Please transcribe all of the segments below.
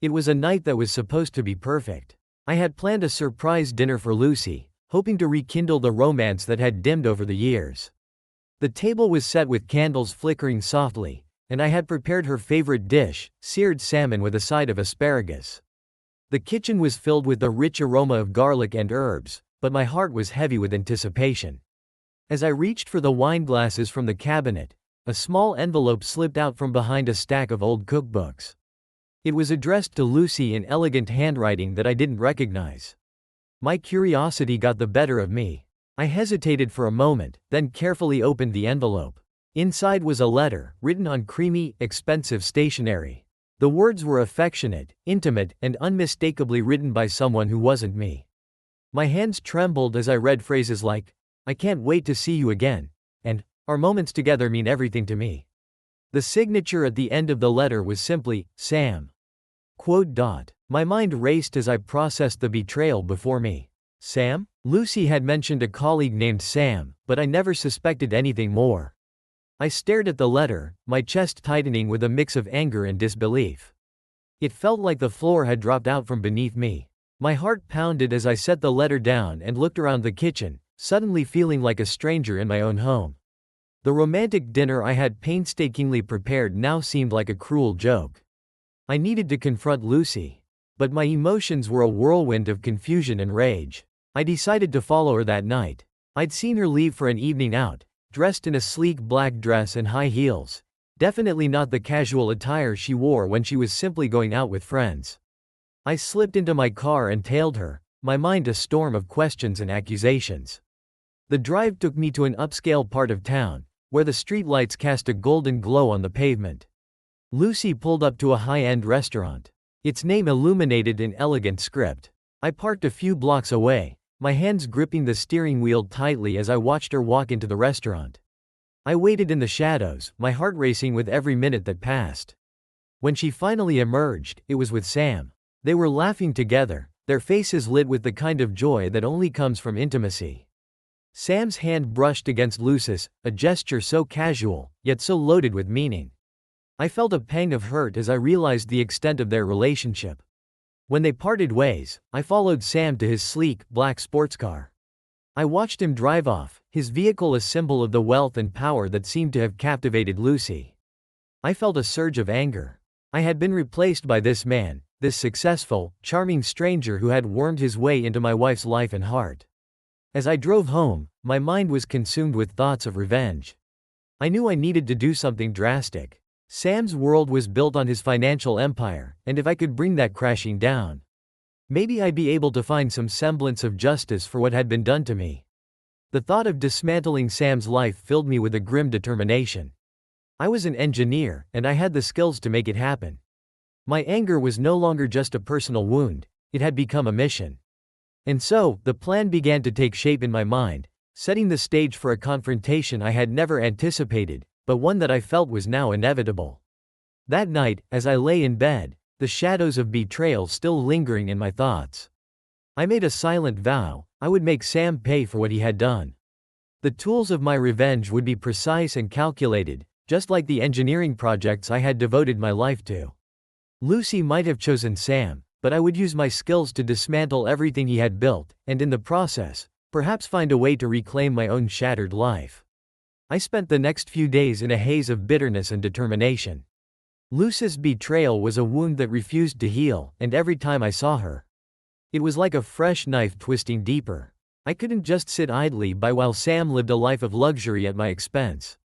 It was a night that was supposed to be perfect. I had planned a surprise dinner for Lucy, hoping to rekindle the romance that had dimmed over the years. The table was set with candles flickering softly, and I had prepared her favorite dish, seared salmon with a side of asparagus. The kitchen was filled with the rich aroma of garlic and herbs, but my heart was heavy with anticipation. As I reached for the wine glasses from the cabinet, a small envelope slipped out from behind a stack of old cookbooks. It was addressed to Lucy in elegant handwriting that I didn't recognize. My curiosity got the better of me. I hesitated for a moment, then carefully opened the envelope. Inside was a letter, written on creamy, expensive stationery. The words were affectionate, intimate, and unmistakably written by someone who wasn't me. My hands trembled as I read phrases like, "I can't wait to see you again," and "Our moments together mean everything to me." The signature at the end of the letter was simply, Sam. My mind raced as I processed the betrayal before me. Sam? Lucy had mentioned a colleague named Sam, but I never suspected anything more. I stared at the letter, my chest tightening with a mix of anger and disbelief. It felt like the floor had dropped out from beneath me. My heart pounded as I set the letter down and looked around the kitchen, suddenly feeling like a stranger in my own home. The romantic dinner I had painstakingly prepared now seemed like a cruel joke. I needed to confront Lucy, but my emotions were a whirlwind of confusion and rage. I decided to follow her that night. I'd seen her leave for an evening out, dressed in a sleek black dress and high heels, definitely not the casual attire she wore when she was simply going out with friends. I slipped into my car and tailed her, my mind a storm of questions and accusations. The drive took me to an upscale part of town, where the streetlights cast a golden glow on the pavement. Lucy pulled up to a high-end restaurant, its name illuminated in elegant script. I parked a few blocks away, my hands gripping the steering wheel tightly as I watched her walk into the restaurant. I waited in the shadows, my heart racing with every minute that passed. When she finally emerged, it was with Sam. They were laughing together, their faces lit with the kind of joy that only comes from intimacy. Sam's hand brushed against Lucy's, a gesture so casual, yet so loaded with meaning. I felt a pang of hurt as I realized the extent of their relationship. When they parted ways, I followed Sam to his sleek, black sports car. I watched him drive off, his vehicle a symbol of the wealth and power that seemed to have captivated Lucy. I felt a surge of anger. I had been replaced by this man, this successful, charming stranger who had wormed his way into my wife's life and heart. As I drove home, my mind was consumed with thoughts of revenge. I knew I needed to do something drastic. Sam's world was built on his financial empire, and if I could bring that crashing down, maybe I'd be able to find some semblance of justice for what had been done to me. The thought of dismantling Sam's life filled me with a grim determination. I was an engineer, and I had the skills to make it happen. My anger was no longer just a personal wound, it had become a mission. And so, the plan began to take shape in my mind, setting the stage for a confrontation I had never anticipated, but one that I felt was now inevitable. That night, as I lay in bed, the shadows of betrayal still lingering in my thoughts, I made a silent vow: I would make Sam pay for what he had done. The tools of my revenge would be precise and calculated, just like the engineering projects I had devoted my life to. Lucy might have chosen Sam, but I would use my skills to dismantle everything he had built, and in the process, perhaps find a way to reclaim my own shattered life. I spent the next few days in a haze of bitterness and determination. Lucy's betrayal was a wound that refused to heal, and every time I saw her, it was like a fresh knife twisting deeper. I couldn't just sit idly by while Sam lived a life of luxury at my expense.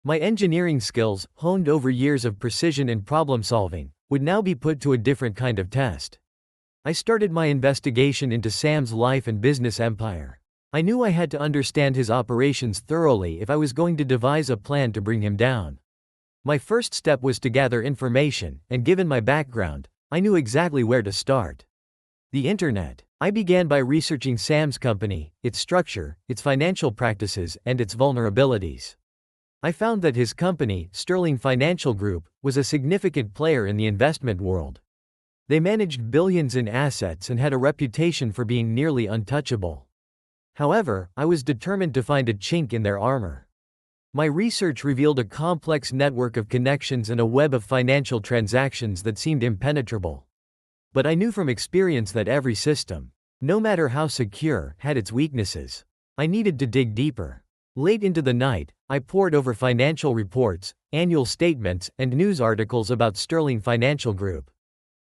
My engineering skills, honed over years of precision and problem solving, would now be put to a different kind of test. I started my investigation into Sam's life and business empire. I knew I had to understand his operations thoroughly if I was going to devise a plan to bring him down. My first step was to gather information, and given my background, I knew exactly where to start. The internet. I began by researching Sam's company, its structure, its financial practices, and its vulnerabilities. I found that his company, Sterling Financial Group, was a significant player in the investment world. They managed billions in assets and had a reputation for being nearly untouchable. However, I was determined to find a chink in their armor. My research revealed a complex network of connections and a web of financial transactions that seemed impenetrable. But I knew from experience that every system, no matter how secure, had its weaknesses. I needed to dig deeper. Late into the night, I pored over financial reports, annual statements, and news articles about Sterling Financial Group.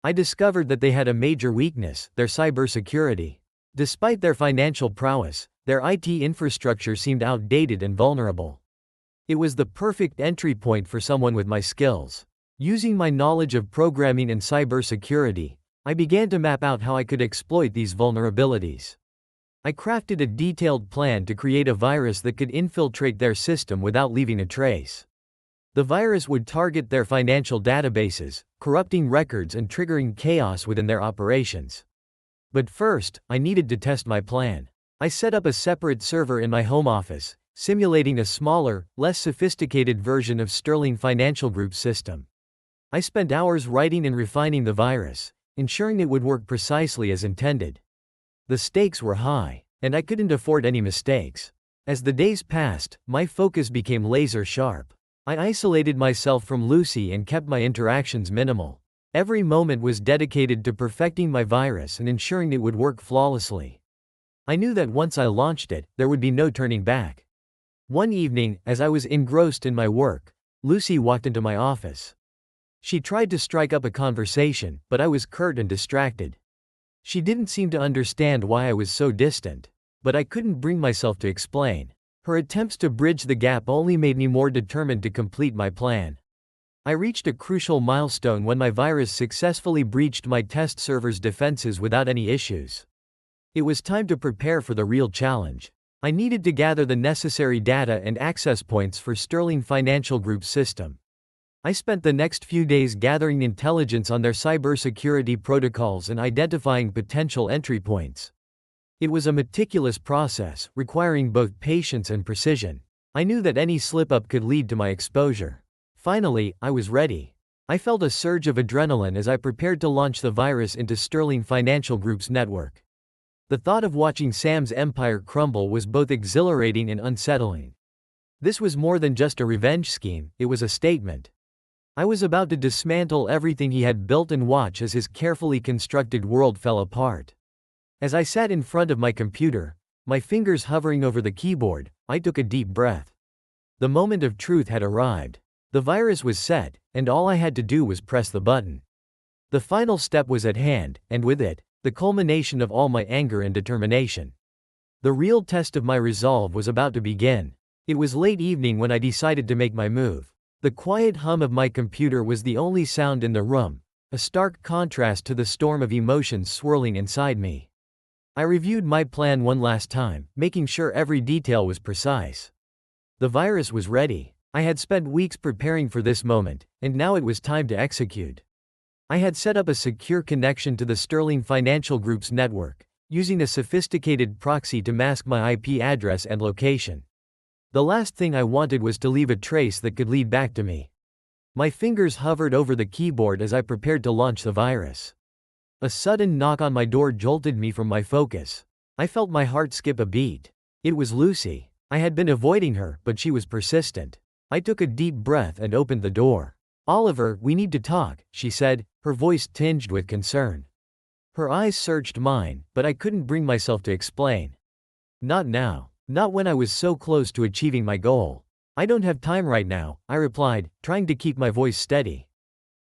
I discovered that they had a major weakness: their cybersecurity. Despite their financial prowess, their IT infrastructure seemed outdated and vulnerable. It was the perfect entry point for someone with my skills. Using my knowledge of programming and cybersecurity, I began to map out how I could exploit these vulnerabilities. I crafted a detailed plan to create a virus that could infiltrate their system without leaving a trace. The virus would target their financial databases, corrupting records and triggering chaos within their operations. But first, I needed to test my plan. I set up a separate server in my home office, simulating a smaller, less sophisticated version of Sterling Financial Group's system. I spent hours writing and refining the virus, ensuring it would work precisely as intended. The stakes were high, and I couldn't afford any mistakes. As the days passed, my focus became laser sharp. I isolated myself from Lucy and kept my interactions minimal. Every moment was dedicated to perfecting my virus and ensuring it would work flawlessly. I knew that once I launched it, there would be no turning back. One evening, as I was engrossed in my work, Lucy walked into my office. She tried to strike up a conversation, but I was curt and distracted. She didn't seem to understand why I was so distant, but I couldn't bring myself to explain. Her attempts to bridge the gap only made me more determined to complete my plan. I reached a crucial milestone when my virus successfully breached my test server's defenses without any issues. It was time to prepare for the real challenge. I needed to gather the necessary data and access points for Sterling Financial Group's system. I spent the next few days gathering intelligence on their cybersecurity protocols and identifying potential entry points. It was a meticulous process, requiring both patience and precision. I knew that any slip-up could lead to my exposure. Finally, I was ready. I felt a surge of adrenaline as I prepared to launch the virus into Sterling Financial Group's network. The thought of watching Sam's empire crumble was both exhilarating and unsettling. This was more than just a revenge scheme, it was a statement. I was about to dismantle everything he had built and watch as his carefully constructed world fell apart. As I sat in front of my computer, my fingers hovering over the keyboard, I took a deep breath. The moment of truth had arrived. The virus was set, and all I had to do was press the button. The final step was at hand, and with it, the culmination of all my anger and determination. The real test of my resolve was about to begin. It was late evening when I decided to make my move. The quiet hum of my computer was the only sound in the room, a stark contrast to the storm of emotions swirling inside me. I reviewed my plan one last time, making sure every detail was precise. The virus was ready. I had spent weeks preparing for this moment, and now it was time to execute. I had set up a secure connection to the Sterling Financial Group's network, using a sophisticated proxy to mask my IP address and location. The last thing I wanted was to leave a trace that could lead back to me. My fingers hovered over the keyboard as I prepared to launch the virus. A sudden knock on my door jolted me from my focus. I felt my heart skip a beat. It was Lucy. I had been avoiding her, but she was persistent. I took a deep breath and opened the door. "Oliver, we need to talk," she said, her voice tinged with concern. Her eyes searched mine, but I couldn't bring myself to explain. "Not now. Not when I was so close to achieving my goal. I don't have time right now," I replied, trying to keep my voice steady.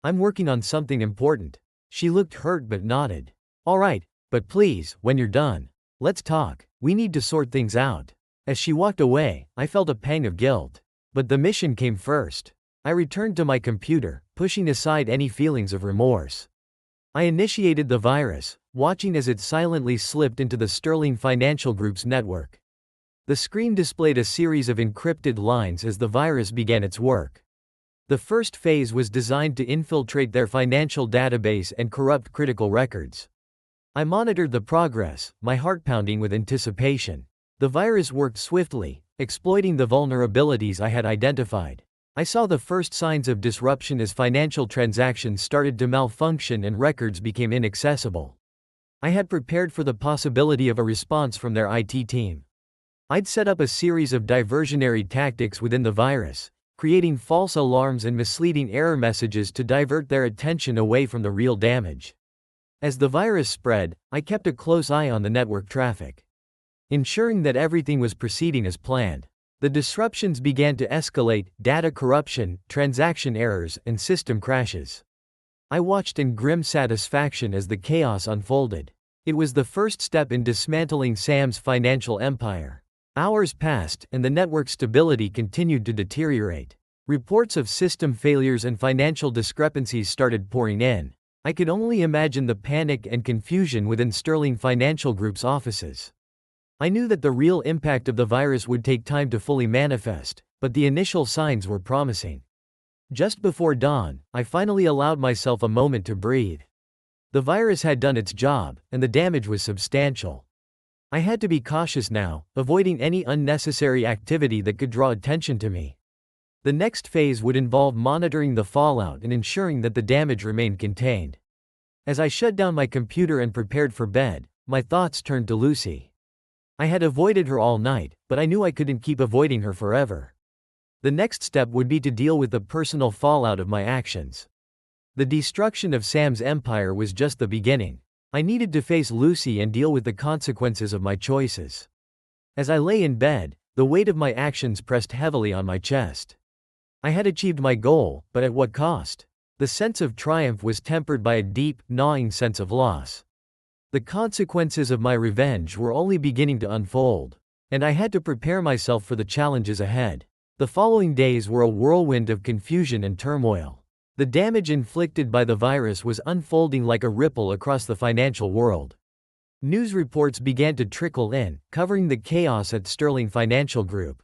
"I'm working on something important." She looked hurt but nodded. "All right, but please, when you're done, let's talk. We need to sort things out." As she walked away, I felt a pang of guilt. But the mission came first. I returned to my computer, pushing aside any feelings of remorse. I initiated the virus, watching as it silently slipped into the Sterling Financial Group's network. The screen displayed a series of encrypted lines as the virus began its work. The first phase was designed to infiltrate their financial database and corrupt critical records. I monitored the progress, my heart pounding with anticipation. The virus worked swiftly, exploiting the vulnerabilities I had identified. I saw the first signs of disruption as financial transactions started to malfunction and records became inaccessible. I had prepared for the possibility of a response from their IT team. I'd set up a series of diversionary tactics within the virus, creating false alarms and misleading error messages to divert their attention away from the real damage. As the virus spread, I kept a close eye on the network traffic, ensuring that everything was proceeding as planned. The disruptions began to escalate: data corruption, transaction errors, and system crashes. I watched in grim satisfaction as the chaos unfolded. It was the first step in dismantling Sam's financial empire. Hours passed, and the network's stability continued to deteriorate. Reports of system failures and financial discrepancies started pouring in. I could only imagine the panic and confusion within Sterling Financial Group's offices. I knew that the real impact of the virus would take time to fully manifest, but the initial signs were promising. Just before dawn, I finally allowed myself a moment to breathe. The virus had done its job, and the damage was substantial. I had to be cautious now, avoiding any unnecessary activity that could draw attention to me. The next phase would involve monitoring the fallout and ensuring that the damage remained contained. As I shut down my computer and prepared for bed, my thoughts turned to Lucy. I had avoided her all night, but I knew I couldn't keep avoiding her forever. The next step would be to deal with the personal fallout of my actions. The destruction of Sam's empire was just the beginning. I needed to face Lucy and deal with the consequences of my choices. As I lay in bed, the weight of my actions pressed heavily on my chest. I had achieved my goal, but at what cost? The sense of triumph was tempered by a deep, gnawing sense of loss. The consequences of my revenge were only beginning to unfold, and I had to prepare myself for the challenges ahead. The following days were a whirlwind of confusion and turmoil. The damage inflicted by the virus was unfolding like a ripple across the financial world. News reports began to trickle in, covering the chaos at Sterling Financial Group.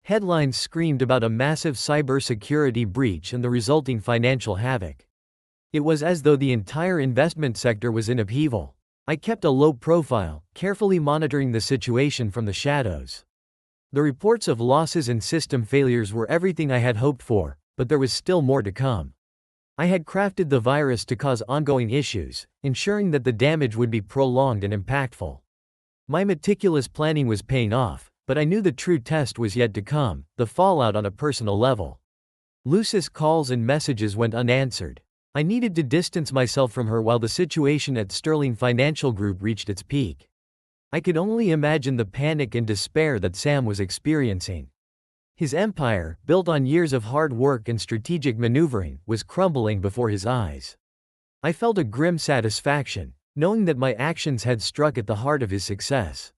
Headlines screamed about a massive cybersecurity breach and the resulting financial havoc. It was as though the entire investment sector was in upheaval. I kept a low profile, carefully monitoring the situation from the shadows. The reports of losses and system failures were everything I had hoped for, but there was still more to come. I had crafted the virus to cause ongoing issues, ensuring that the damage would be prolonged and impactful. My meticulous planning was paying off, but I knew the true test was yet to come: the fallout on a personal level. Lucy's calls and messages went unanswered. I needed to distance myself from her while the situation at Sterling Financial Group reached its peak. I could only imagine the panic and despair that Sam was experiencing. His empire, built on years of hard work and strategic maneuvering, was crumbling before his eyes. I felt a grim satisfaction, knowing that my actions had struck at the heart of his success.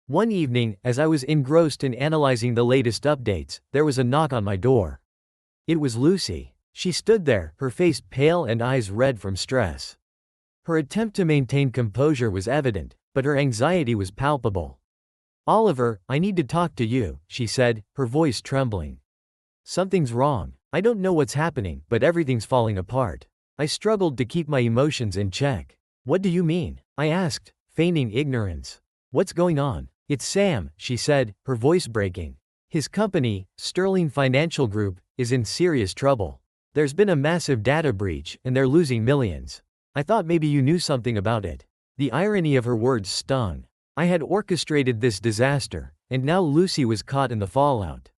One evening, as I was engrossed in analyzing the latest updates, there was a knock on my door. It was Lucy. She stood there, her face pale and eyes red from stress. Her attempt to maintain composure was evident, but her anxiety was palpable. "Oliver, I need to talk to you," she said, her voice trembling. "Something's wrong. I don't know what's happening, but everything's falling apart." I struggled to keep my emotions in check. "What do you mean?" I asked, feigning ignorance. "What's going on?" "It's Sam," she said, her voice breaking. "His company, Sterling Financial Group, is in serious trouble. There's been a massive data breach, and they're losing millions. I thought maybe you knew something about it." The irony of her words stung. I had orchestrated this disaster, and now Lucy was caught in the fallout.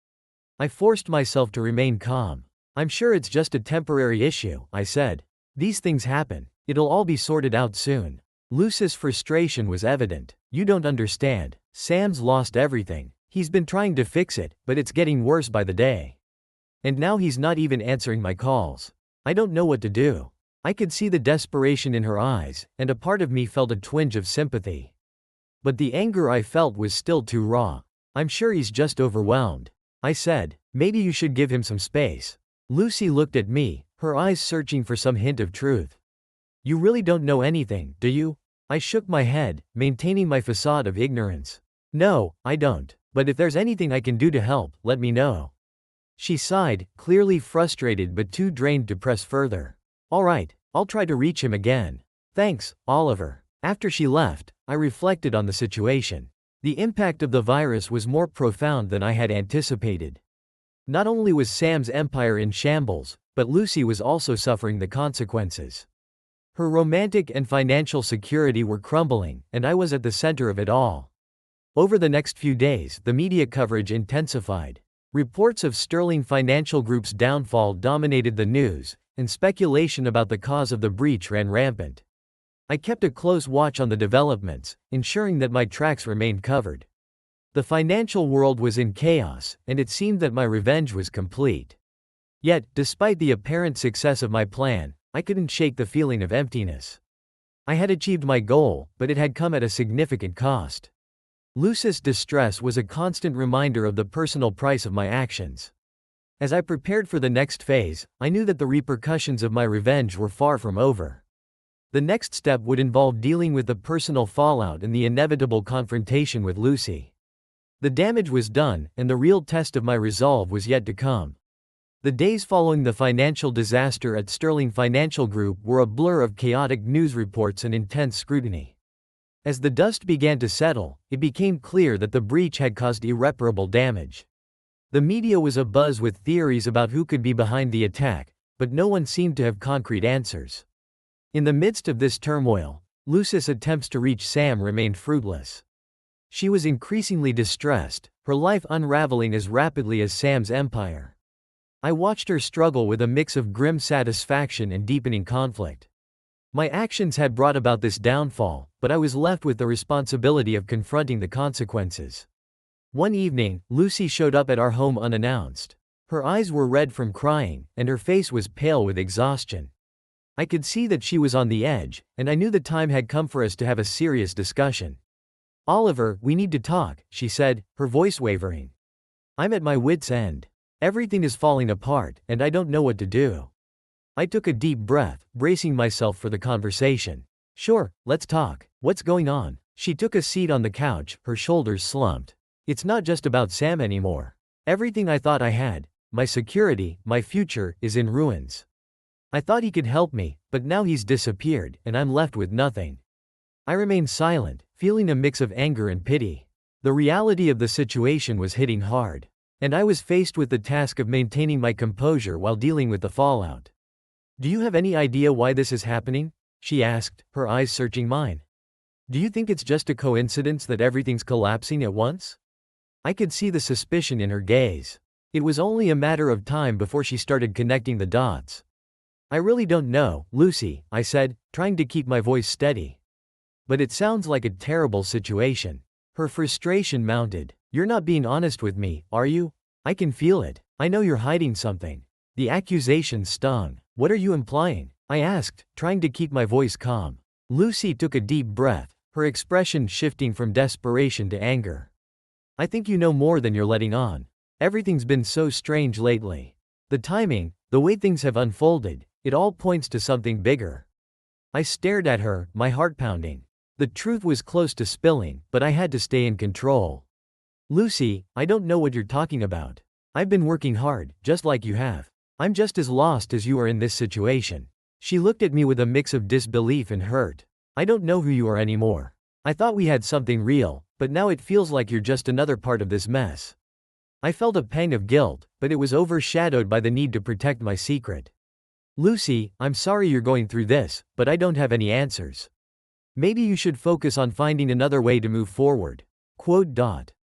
I forced myself to remain calm. "I'm sure it's just a temporary issue," I said. "These things happen. It'll all be sorted out soon." Lucy's frustration was evident. "You don't understand. Sam's lost everything. He's been trying to fix it, but it's getting worse by the day. And now he's not even answering my calls. I don't know what to do." I could see the desperation in her eyes, and a part of me felt a twinge of sympathy. But the anger I felt was still too raw. "I'm sure he's just overwhelmed," I said. "Maybe you should give him some space." Lucy looked at me, her eyes searching for some hint of truth. "You really don't know anything, do you?" I shook my head, maintaining my facade of ignorance. "No, I don't. But if there's anything I can do to help, let me know." She sighed, clearly frustrated but too drained to press further. "All right, I'll try to reach him again. Thanks, Oliver." After she left, I reflected on the situation. The impact of the virus was more profound than I had anticipated. Not only was Sam's empire in shambles, but Lucy was also suffering the consequences. Her romantic and financial security were crumbling, and I was at the center of it all. Over the next few days, the media coverage intensified. Reports of Sterling Financial Group's downfall dominated the news, and speculation about the cause of the breach ran rampant. I kept a close watch on the developments, ensuring that my tracks remained covered. The financial world was in chaos, and it seemed that my revenge was complete. Yet, despite the apparent success of my plan, I couldn't shake the feeling of emptiness. I had achieved my goal, but it had come at a significant cost. Lucy's distress was a constant reminder of the personal price of my actions. As I prepared for the next phase, I knew that the repercussions of my revenge were far from over. The next step would involve dealing with the personal fallout and the inevitable confrontation with Lucy. The damage was done, and the real test of my resolve was yet to come. The days following the financial disaster at Sterling Financial Group were a blur of chaotic news reports and intense scrutiny. As the dust began to settle, it became clear that the breach had caused irreparable damage. The media was abuzz with theories about who could be behind the attack, but no one seemed to have concrete answers. In the midst of this turmoil, Lucy's attempts to reach Sam remained fruitless. She was increasingly distressed, her life unraveling as rapidly as Sam's empire. I watched her struggle with a mix of grim satisfaction and deepening conflict. My actions had brought about this downfall, but I was left with the responsibility of confronting the consequences. One evening, Lucy showed up at our home unannounced. Her eyes were red from crying, and her face was pale with exhaustion. I could see that she was on the edge, and I knew the time had come for us to have a serious discussion. "Oliver, we need to talk," she said, her voice wavering. "I'm at my wit's end. Everything is falling apart, and I don't know what to do." I took a deep breath, bracing myself for the conversation. "Sure, let's talk. What's going on?" She took a seat on the couch, her shoulders slumped. "It's not just about Sam anymore. Everything I thought I had, my security, my future, is in ruins. I thought he could help me, but now he's disappeared, and I'm left with nothing." I remained silent, feeling a mix of anger and pity. The reality of the situation was hitting hard, and I was faced with the task of maintaining my composure while dealing with the fallout. "Do you have any idea why this is happening?" she asked, her eyes searching mine. "Do you think it's just a coincidence that everything's collapsing at once?" I could see the suspicion in her gaze. It was only a matter of time before she started connecting the dots. "I really don't know, Lucy," I said, trying to keep my voice steady. "But it sounds like a terrible situation." Her frustration mounted. "You're not being honest with me, are you? I can feel it. I know you're hiding something." The accusation stung. "What are you implying?" I asked, trying to keep my voice calm. Lucy took a deep breath, her expression shifting from desperation to anger. "I think you know more than you're letting on. Everything's been so strange lately. The timing, the way things have unfolded, it all points to something bigger." I stared at her, my heart pounding. The truth was close to spilling, but I had to stay in control. "Lucy, I don't know what you're talking about. I've been working hard, just like you have. I'm just as lost as you are in this situation." She looked at me with a mix of disbelief and hurt. "I don't know who you are anymore. I thought we had something real, but now it feels like you're just another part of this mess." I felt a pang of guilt, but it was overshadowed by the need to protect my secret. "Lucy, I'm sorry you're going through this, but I don't have any answers. Maybe you should focus on finding another way to move forward."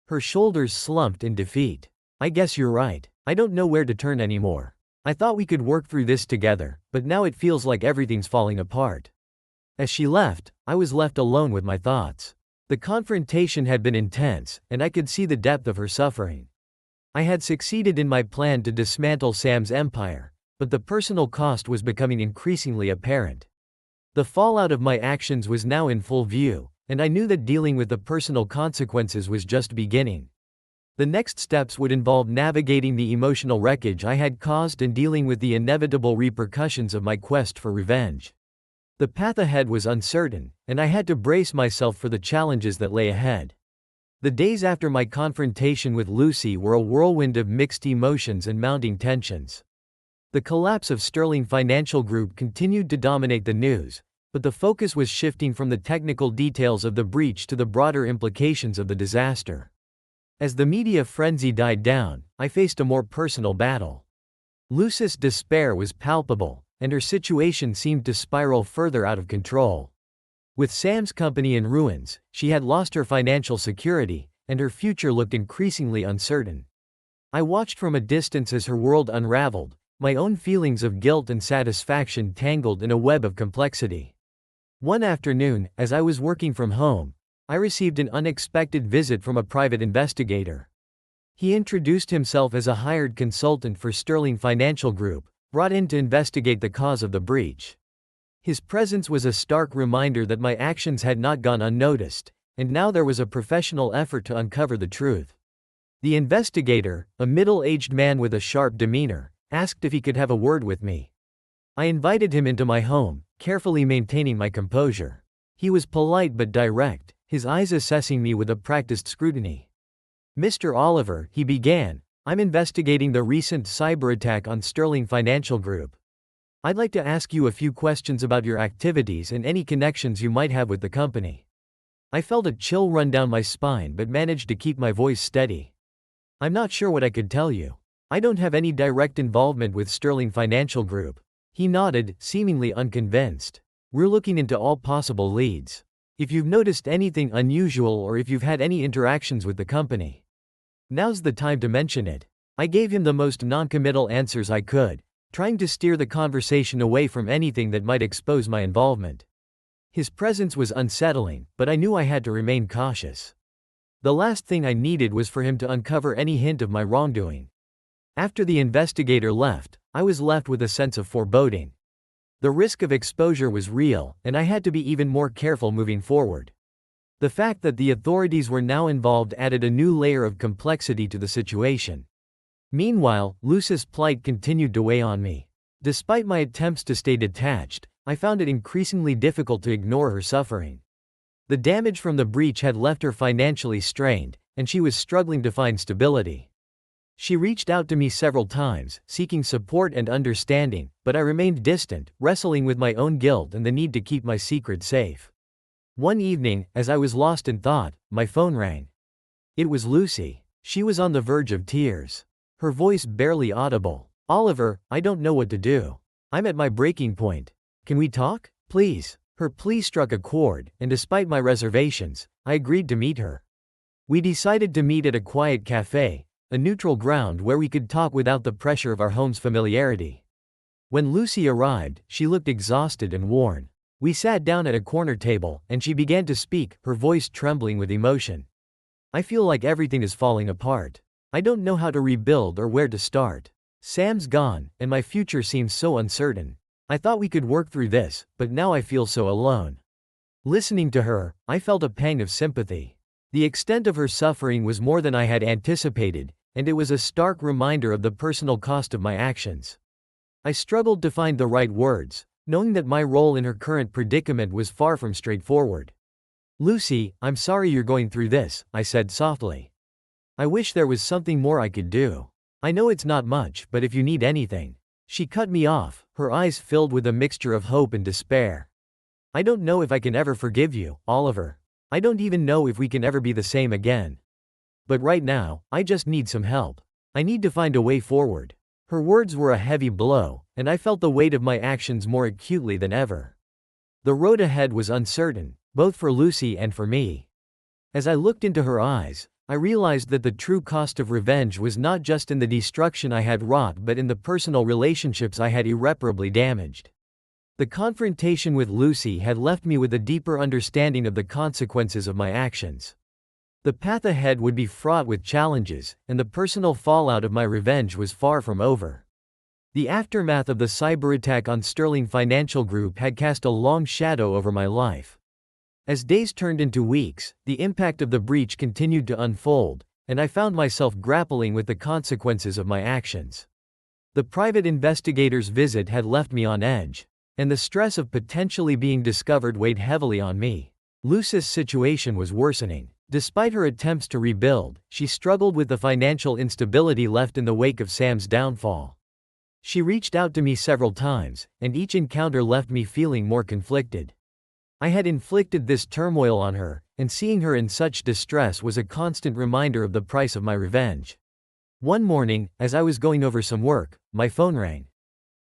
Her shoulders slumped in defeat. "I guess you're right. I don't know where to turn anymore. I thought we could work through this together, but now it feels like everything's falling apart." As she left, I was left alone with my thoughts. The confrontation had been intense, and I could see the depth of her suffering. I had succeeded in my plan to dismantle Sam's empire, but the personal cost was becoming increasingly apparent. The fallout of my actions was now in full view, and I knew that dealing with the personal consequences was just beginning. The next steps would involve navigating the emotional wreckage I had caused and dealing with the inevitable repercussions of my quest for revenge. The path ahead was uncertain, and I had to brace myself for the challenges that lay ahead. The days after my confrontation with Lucy were a whirlwind of mixed emotions and mounting tensions. The collapse of Sterling Financial Group continued to dominate the news, but the focus was shifting from the technical details of the breach to the broader implications of the disaster. As the media frenzy died down, I faced a more personal battle. Lucy's despair was palpable, and her situation seemed to spiral further out of control. With Sam's company in ruins, she had lost her financial security, and her future looked increasingly uncertain. I watched from a distance as her world unraveled, my own feelings of guilt and satisfaction tangled in a web of complexity. One afternoon, as I was working from home, I received an unexpected visit from a private investigator. He introduced himself as a hired consultant for Sterling Financial Group, brought in to investigate the cause of the breach. His presence was a stark reminder that my actions had not gone unnoticed, and now there was a professional effort to uncover the truth. The investigator, a middle-aged man with a sharp demeanor, asked if he could have a word with me. I invited him into my home, carefully maintaining my composure. He was polite but direct, his eyes assessing me with a practiced scrutiny. "Mr. Oliver," he began, "I'm investigating the recent cyber attack on Sterling Financial Group. I'd like to ask you a few questions about your activities and any connections you might have with the company." I felt a chill run down my spine but managed to keep my voice steady. "I'm not sure what I could tell you. I don't have any direct involvement with Sterling Financial Group." He nodded, seemingly unconvinced. "We're looking into all possible leads. If you've noticed anything unusual or if you've had any interactions with the company, now's the time to mention it." I gave him the most non-committal answers I could, trying to steer the conversation away from anything that might expose my involvement. His presence was unsettling, but I knew I had to remain cautious. The last thing I needed was for him to uncover any hint of my wrongdoing. After the investigator left, I was left with a sense of foreboding. The risk of exposure was real, and I had to be even more careful moving forward. The fact that the authorities were now involved added a new layer of complexity to the situation. Meanwhile, Lucy's plight continued to weigh on me. Despite my attempts to stay detached, I found it increasingly difficult to ignore her suffering. The damage from the breach had left her financially strained, and she was struggling to find stability. She reached out to me several times, seeking support and understanding, but I remained distant, wrestling with my own guilt and the need to keep my secret safe. One evening, as I was lost in thought, my phone rang. It was Lucy. She was on the verge of tears. Her voice barely audible. "Oliver, I don't know what to do. I'm at my breaking point. Can we talk, please?" Her plea struck a chord, and despite my reservations, I agreed to meet her. We decided to meet at a quiet cafe, a neutral ground where we could talk without the pressure of our home's familiarity. When Lucy arrived, she looked exhausted and worn. We sat down at a corner table, and she began to speak, her voice trembling with emotion. "I feel like everything is falling apart. I don't know how to rebuild or where to start. Sam's gone, and my future seems so uncertain. I thought we could work through this, but now I feel so alone." Listening to her, I felt a pang of sympathy. The extent of her suffering was more than I had anticipated, and it was a stark reminder of the personal cost of my actions. I struggled to find the right words, knowing that my role in her current predicament was far from straightforward. "Lucy, I'm sorry you're going through this," I said softly. "I wish there was something more I could do. I know it's not much, but if you need anything." She cut me off, her eyes filled with a mixture of hope and despair. "I don't know if I can ever forgive you, Oliver. I don't even know if we can ever be the same again. But right now, I just need some help. I need to find a way forward." Her words were a heavy blow, and I felt the weight of my actions more acutely than ever. The road ahead was uncertain, both for Lucy and for me. As I looked into her eyes, I realized that the true cost of revenge was not just in the destruction I had wrought but in the personal relationships I had irreparably damaged. The confrontation with Lucy had left me with a deeper understanding of the consequences of my actions. The path ahead would be fraught with challenges, and the personal fallout of my revenge was far from over. The aftermath of the cyber attack on Sterling Financial Group had cast a long shadow over my life. As days turned into weeks, the impact of the breach continued to unfold, and I found myself grappling with the consequences of my actions. The private investigator's visit had left me on edge, and the stress of potentially being discovered weighed heavily on me. Lucy's situation was worsening. Despite her attempts to rebuild, she struggled with the financial instability left in the wake of Sam's downfall. She reached out to me several times, and each encounter left me feeling more conflicted. I had inflicted this turmoil on her, and seeing her in such distress was a constant reminder of the price of my revenge. One morning, as I was going over some work, my phone rang.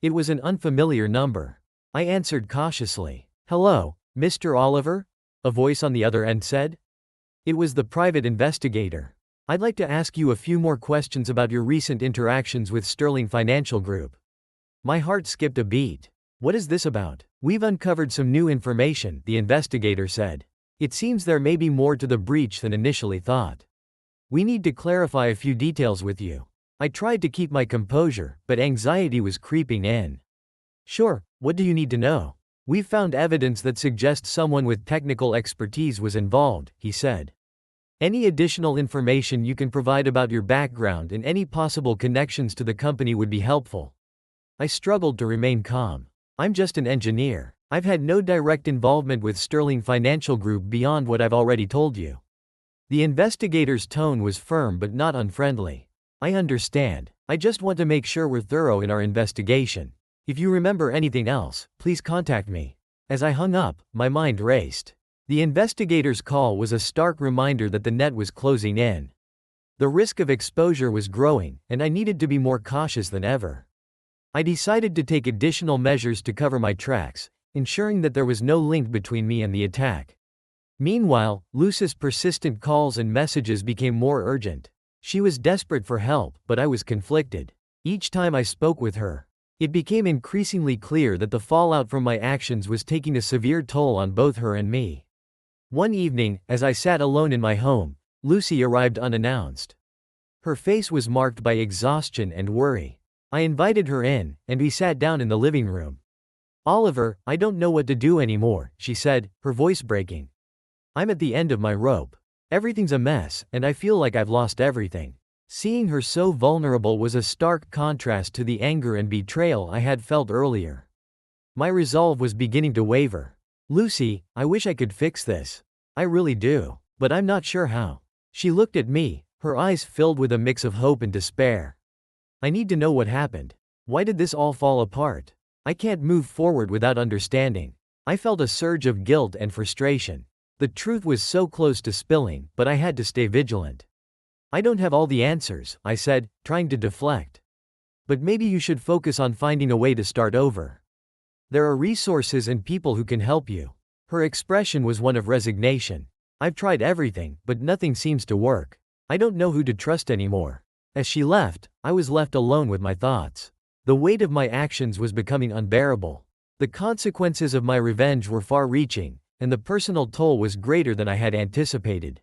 It was an unfamiliar number. I answered cautiously. "Hello, Mr. Oliver?" a voice on the other end said. It was the private investigator. "I'd like to ask you a few more questions about your recent interactions with Sterling Financial Group." My heart skipped a beat. What is this about? We've uncovered some new information, the investigator said. It seems there may be more to the breach than initially thought. We need to clarify a few details with you. I tried to keep my composure, but anxiety was creeping in. Sure, what do you need to know? We've found evidence that suggests someone with technical expertise was involved, he said. Any additional information you can provide about your background and any possible connections to the company would be helpful. I struggled to remain calm. I'm just an engineer. I've had no direct involvement with Sterling Financial Group beyond what I've already told you. The investigator's tone was firm but not unfriendly. I understand. I just want to make sure we're thorough in our investigation. If you remember anything else, please contact me. As I hung up, my mind raced. The investigator's call was a stark reminder that the net was closing in. The risk of exposure was growing, and I needed to be more cautious than ever. I decided to take additional measures to cover my tracks, ensuring that there was no link between me and the attack. Meanwhile, Lucy's persistent calls and messages became more urgent. She was desperate for help, but I was conflicted. Each time I spoke with her, it became increasingly clear that the fallout from my actions was taking a severe toll on both her and me. One evening, as I sat alone in my home, Lucy arrived unannounced. Her face was marked by exhaustion and worry. I invited her in, and we sat down in the living room. "Oliver, I don't know what to do anymore," she said, her voice breaking. "I'm at the end of my rope. Everything's a mess, and I feel like I've lost everything." Seeing her so vulnerable was a stark contrast to the anger and betrayal I had felt earlier. My resolve was beginning to waver. "Lucy, I wish I could fix this. I really do. But I'm not sure how." She looked at me, her eyes filled with a mix of hope and despair. "I need to know what happened. Why did this all fall apart? I can't move forward without understanding." I felt a surge of guilt and frustration. The truth was so close to spilling, but I had to stay vigilant. "I don't have all the answers," I said, trying to deflect. "But maybe you should focus on finding a way to start over. There are resources and people who can help you." Her expression was one of resignation. "I've tried everything, but nothing seems to work. I don't know who to trust anymore." As she left, I was left alone with my thoughts. The weight of my actions was becoming unbearable. The consequences of my revenge were far-reaching, and the personal toll was greater than I had anticipated.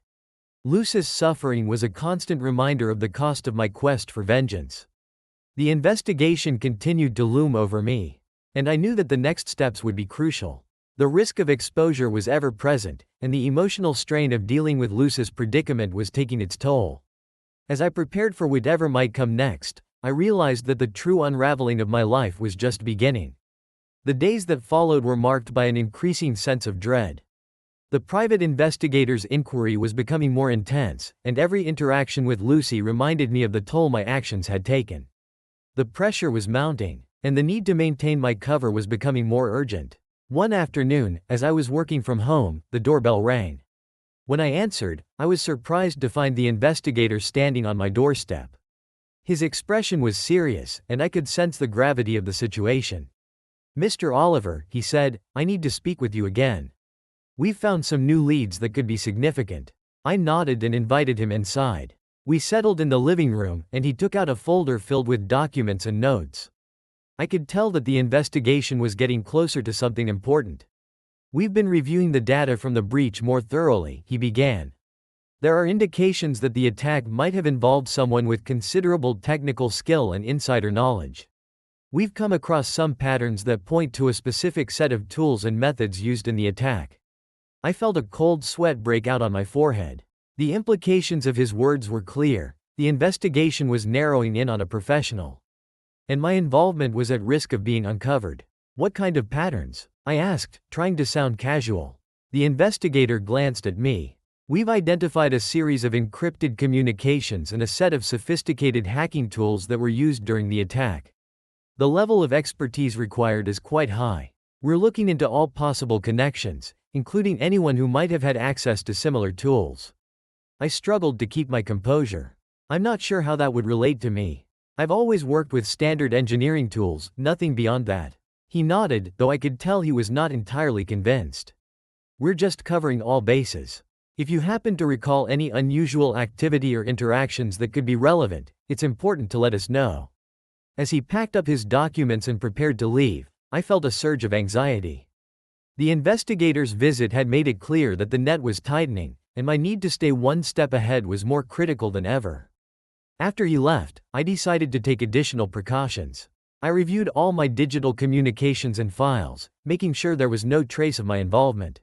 Lucy's suffering was a constant reminder of the cost of my quest for vengeance. The investigation continued to loom over me, and I knew that the next steps would be crucial. The risk of exposure was ever present, and the emotional strain of dealing with Lucy's predicament was taking its toll. As I prepared for whatever might come next, I realized that the true unraveling of my life was just beginning. The days that followed were marked by an increasing sense of dread. The private investigator's inquiry was becoming more intense, and every interaction with Lucy reminded me of the toll my actions had taken. The pressure was mounting, and the need to maintain my cover was becoming more urgent. One afternoon, as I was working from home, the doorbell rang. When I answered, I was surprised to find the investigator standing on my doorstep. His expression was serious, and I could sense the gravity of the situation. "Mr. Oliver," he said, "I need to speak with you again. We've found some new leads that could be significant." I nodded and invited him inside. We settled in the living room, and he took out a folder filled with documents and notes. I could tell that the investigation was getting closer to something important. "We've been reviewing the data from the breach more thoroughly," he began. "There are indications that the attack might have involved someone with considerable technical skill and insider knowledge. We've come across some patterns that point to a specific set of tools and methods used in the attack." I felt a cold sweat break out on my forehead. The implications of his words were clear. The investigation was narrowing in on a professional, and my involvement was at risk of being uncovered. "What kind of patterns?" I asked, trying to sound casual. The investigator glanced at me. "We've identified a series of encrypted communications and a set of sophisticated hacking tools that were used during the attack. The level of expertise required is quite high. We're looking into all possible connections, including anyone who might have had access to similar tools." I struggled to keep my composure. "I'm not sure how that would relate to me. I've always worked with standard engineering tools, nothing beyond that." He nodded, though I could tell he was not entirely convinced. "We're just covering all bases. If you happen to recall any unusual activity or interactions that could be relevant, it's important to let us know." As he packed up his documents and prepared to leave, I felt a surge of anxiety. The investigator's visit had made it clear that the net was tightening, and my need to stay one step ahead was more critical than ever. After he left, I decided to take additional precautions. I reviewed all my digital communications and files, making sure there was no trace of my involvement.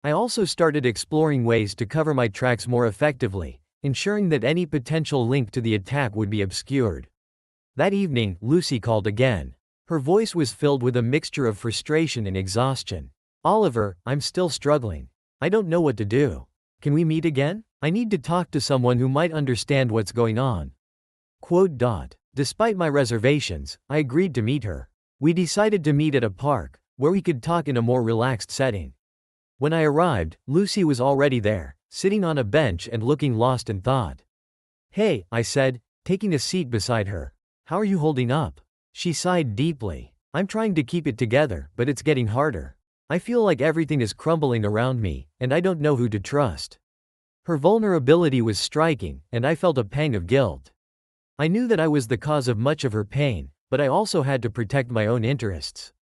I also started exploring ways to cover my tracks more effectively, ensuring that any potential link to the attack would be obscured. That evening, Lucy called again. Her voice was filled with a mixture of frustration and exhaustion. "Oliver, I'm still struggling. I don't know what to do. Can we meet again? I need to talk to someone who might understand what's going on." Despite my reservations, I agreed to meet her. We decided to meet at a park, where we could talk in a more relaxed setting. When I arrived, Lucy was already there, sitting on a bench and looking lost in thought. "Hey," I said, taking a seat beside her. "How are you holding up?" She sighed deeply. "I'm trying to keep it together, but it's getting harder. I feel like everything is crumbling around me, and I don't know who to trust." Her vulnerability was striking, and I felt a pang of guilt. I knew that I was the cause of much of her pain, but I also had to protect my own interests.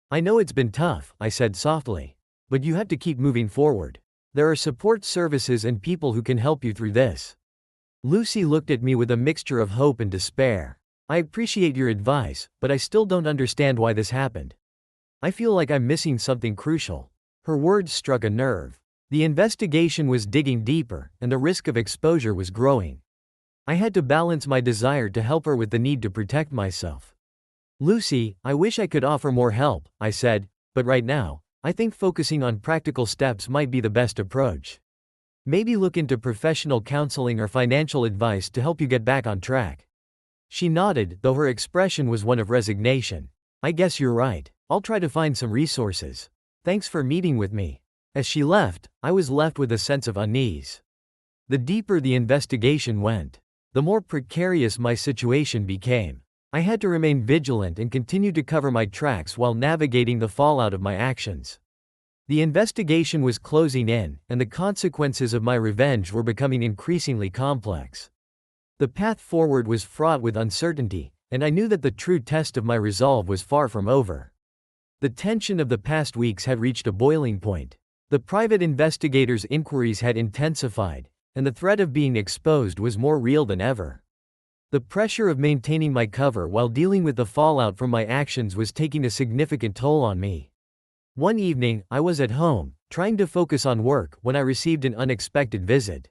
"I know it's been tough," I said softly. "But you have to keep moving forward. There are support services and people who can help you through this." Lucy looked at me with a mixture of hope and despair. "I appreciate your advice, but I still don't understand why this happened. I feel like I'm missing something crucial." Her words struck a nerve. The investigation was digging deeper, and the risk of exposure was growing. I had to balance my desire to help her with the need to protect myself. "Lucy, I wish I could offer more help," I said, "but right now, I think focusing on practical steps might be the best approach. Maybe look into professional counseling or financial advice to help you get back on track." She nodded, though her expression was one of resignation. "I guess you're right. I'll try to find some resources. Thanks for meeting with me." As she left, I was left with a sense of unease. The deeper the investigation went, the more precarious my situation became. I had to remain vigilant and continue to cover my tracks while navigating the fallout of my actions. The investigation was closing in, and the consequences of my revenge were becoming increasingly complex. The path forward was fraught with uncertainty, and I knew that the true test of my resolve was far from over. The tension of the past weeks had reached a boiling point. The private investigators' inquiries had intensified, and the threat of being exposed was more real than ever. The pressure of maintaining my cover while dealing with the fallout from my actions was taking a significant toll on me. One evening, I was at home, trying to focus on work, when I received an unexpected visit.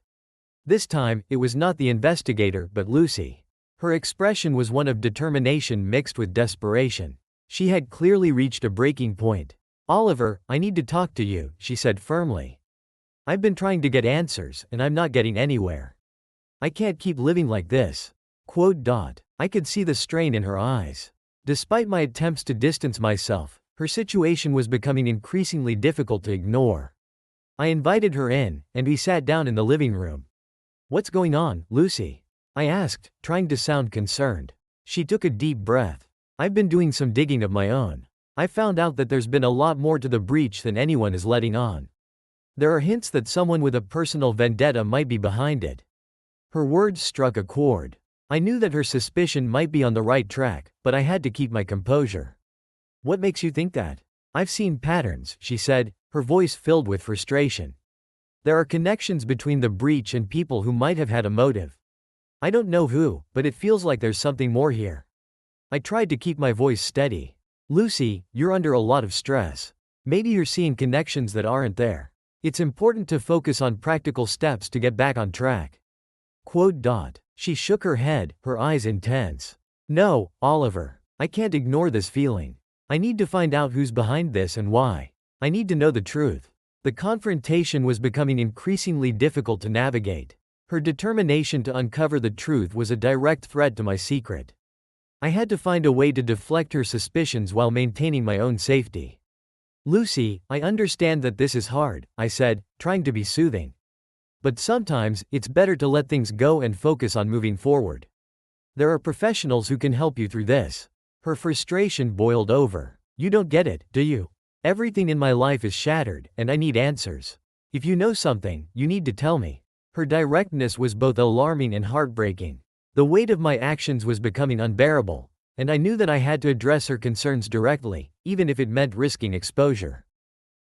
This time, it was not the investigator but Lucy. Her expression was one of determination mixed with desperation. She had clearly reached a breaking point. "Oliver, I need to talk to you," she said firmly. "I've been trying to get answers, and I'm not getting anywhere. I can't keep living like this." I could see the strain in her eyes. Despite my attempts to distance myself, her situation was becoming increasingly difficult to ignore. I invited her in, and we sat down in the living room. "What's going on, Lucy?" I asked, trying to sound concerned. She took a deep breath. "I've been doing some digging of my own. I found out that there's been a lot more to the breach than anyone is letting on. There are hints that someone with a personal vendetta might be behind it." Her words struck a chord. I knew that her suspicion might be on the right track, but I had to keep my composure. "What makes you think that?" "I've seen patterns," she said, her voice filled with frustration. "There are connections between the breach and people who might have had a motive. I don't know who, but it feels like there's something more here." I tried to keep my voice steady. "Lucy, you're under a lot of stress. Maybe you're seeing connections that aren't there. It's important to focus on practical steps to get back on track." She shook her head, her eyes intense. "No, Oliver. I can't ignore this feeling. I need to find out who's behind this and why. I need to know the truth." The confrontation was becoming increasingly difficult to navigate. Her determination to uncover the truth was a direct threat to my secret. I had to find a way to deflect her suspicions while maintaining my own safety. "Lucy, I understand that this is hard," I said, trying to be soothing. "But sometimes, it's better to let things go and focus on moving forward. There are professionals who can help you through this." Her frustration boiled over. "You don't get it, do you? Everything in my life is shattered, and I need answers. If you know something, you need to tell me." Her directness was both alarming and heartbreaking. The weight of my actions was becoming unbearable, and I knew that I had to address her concerns directly, even if it meant risking exposure.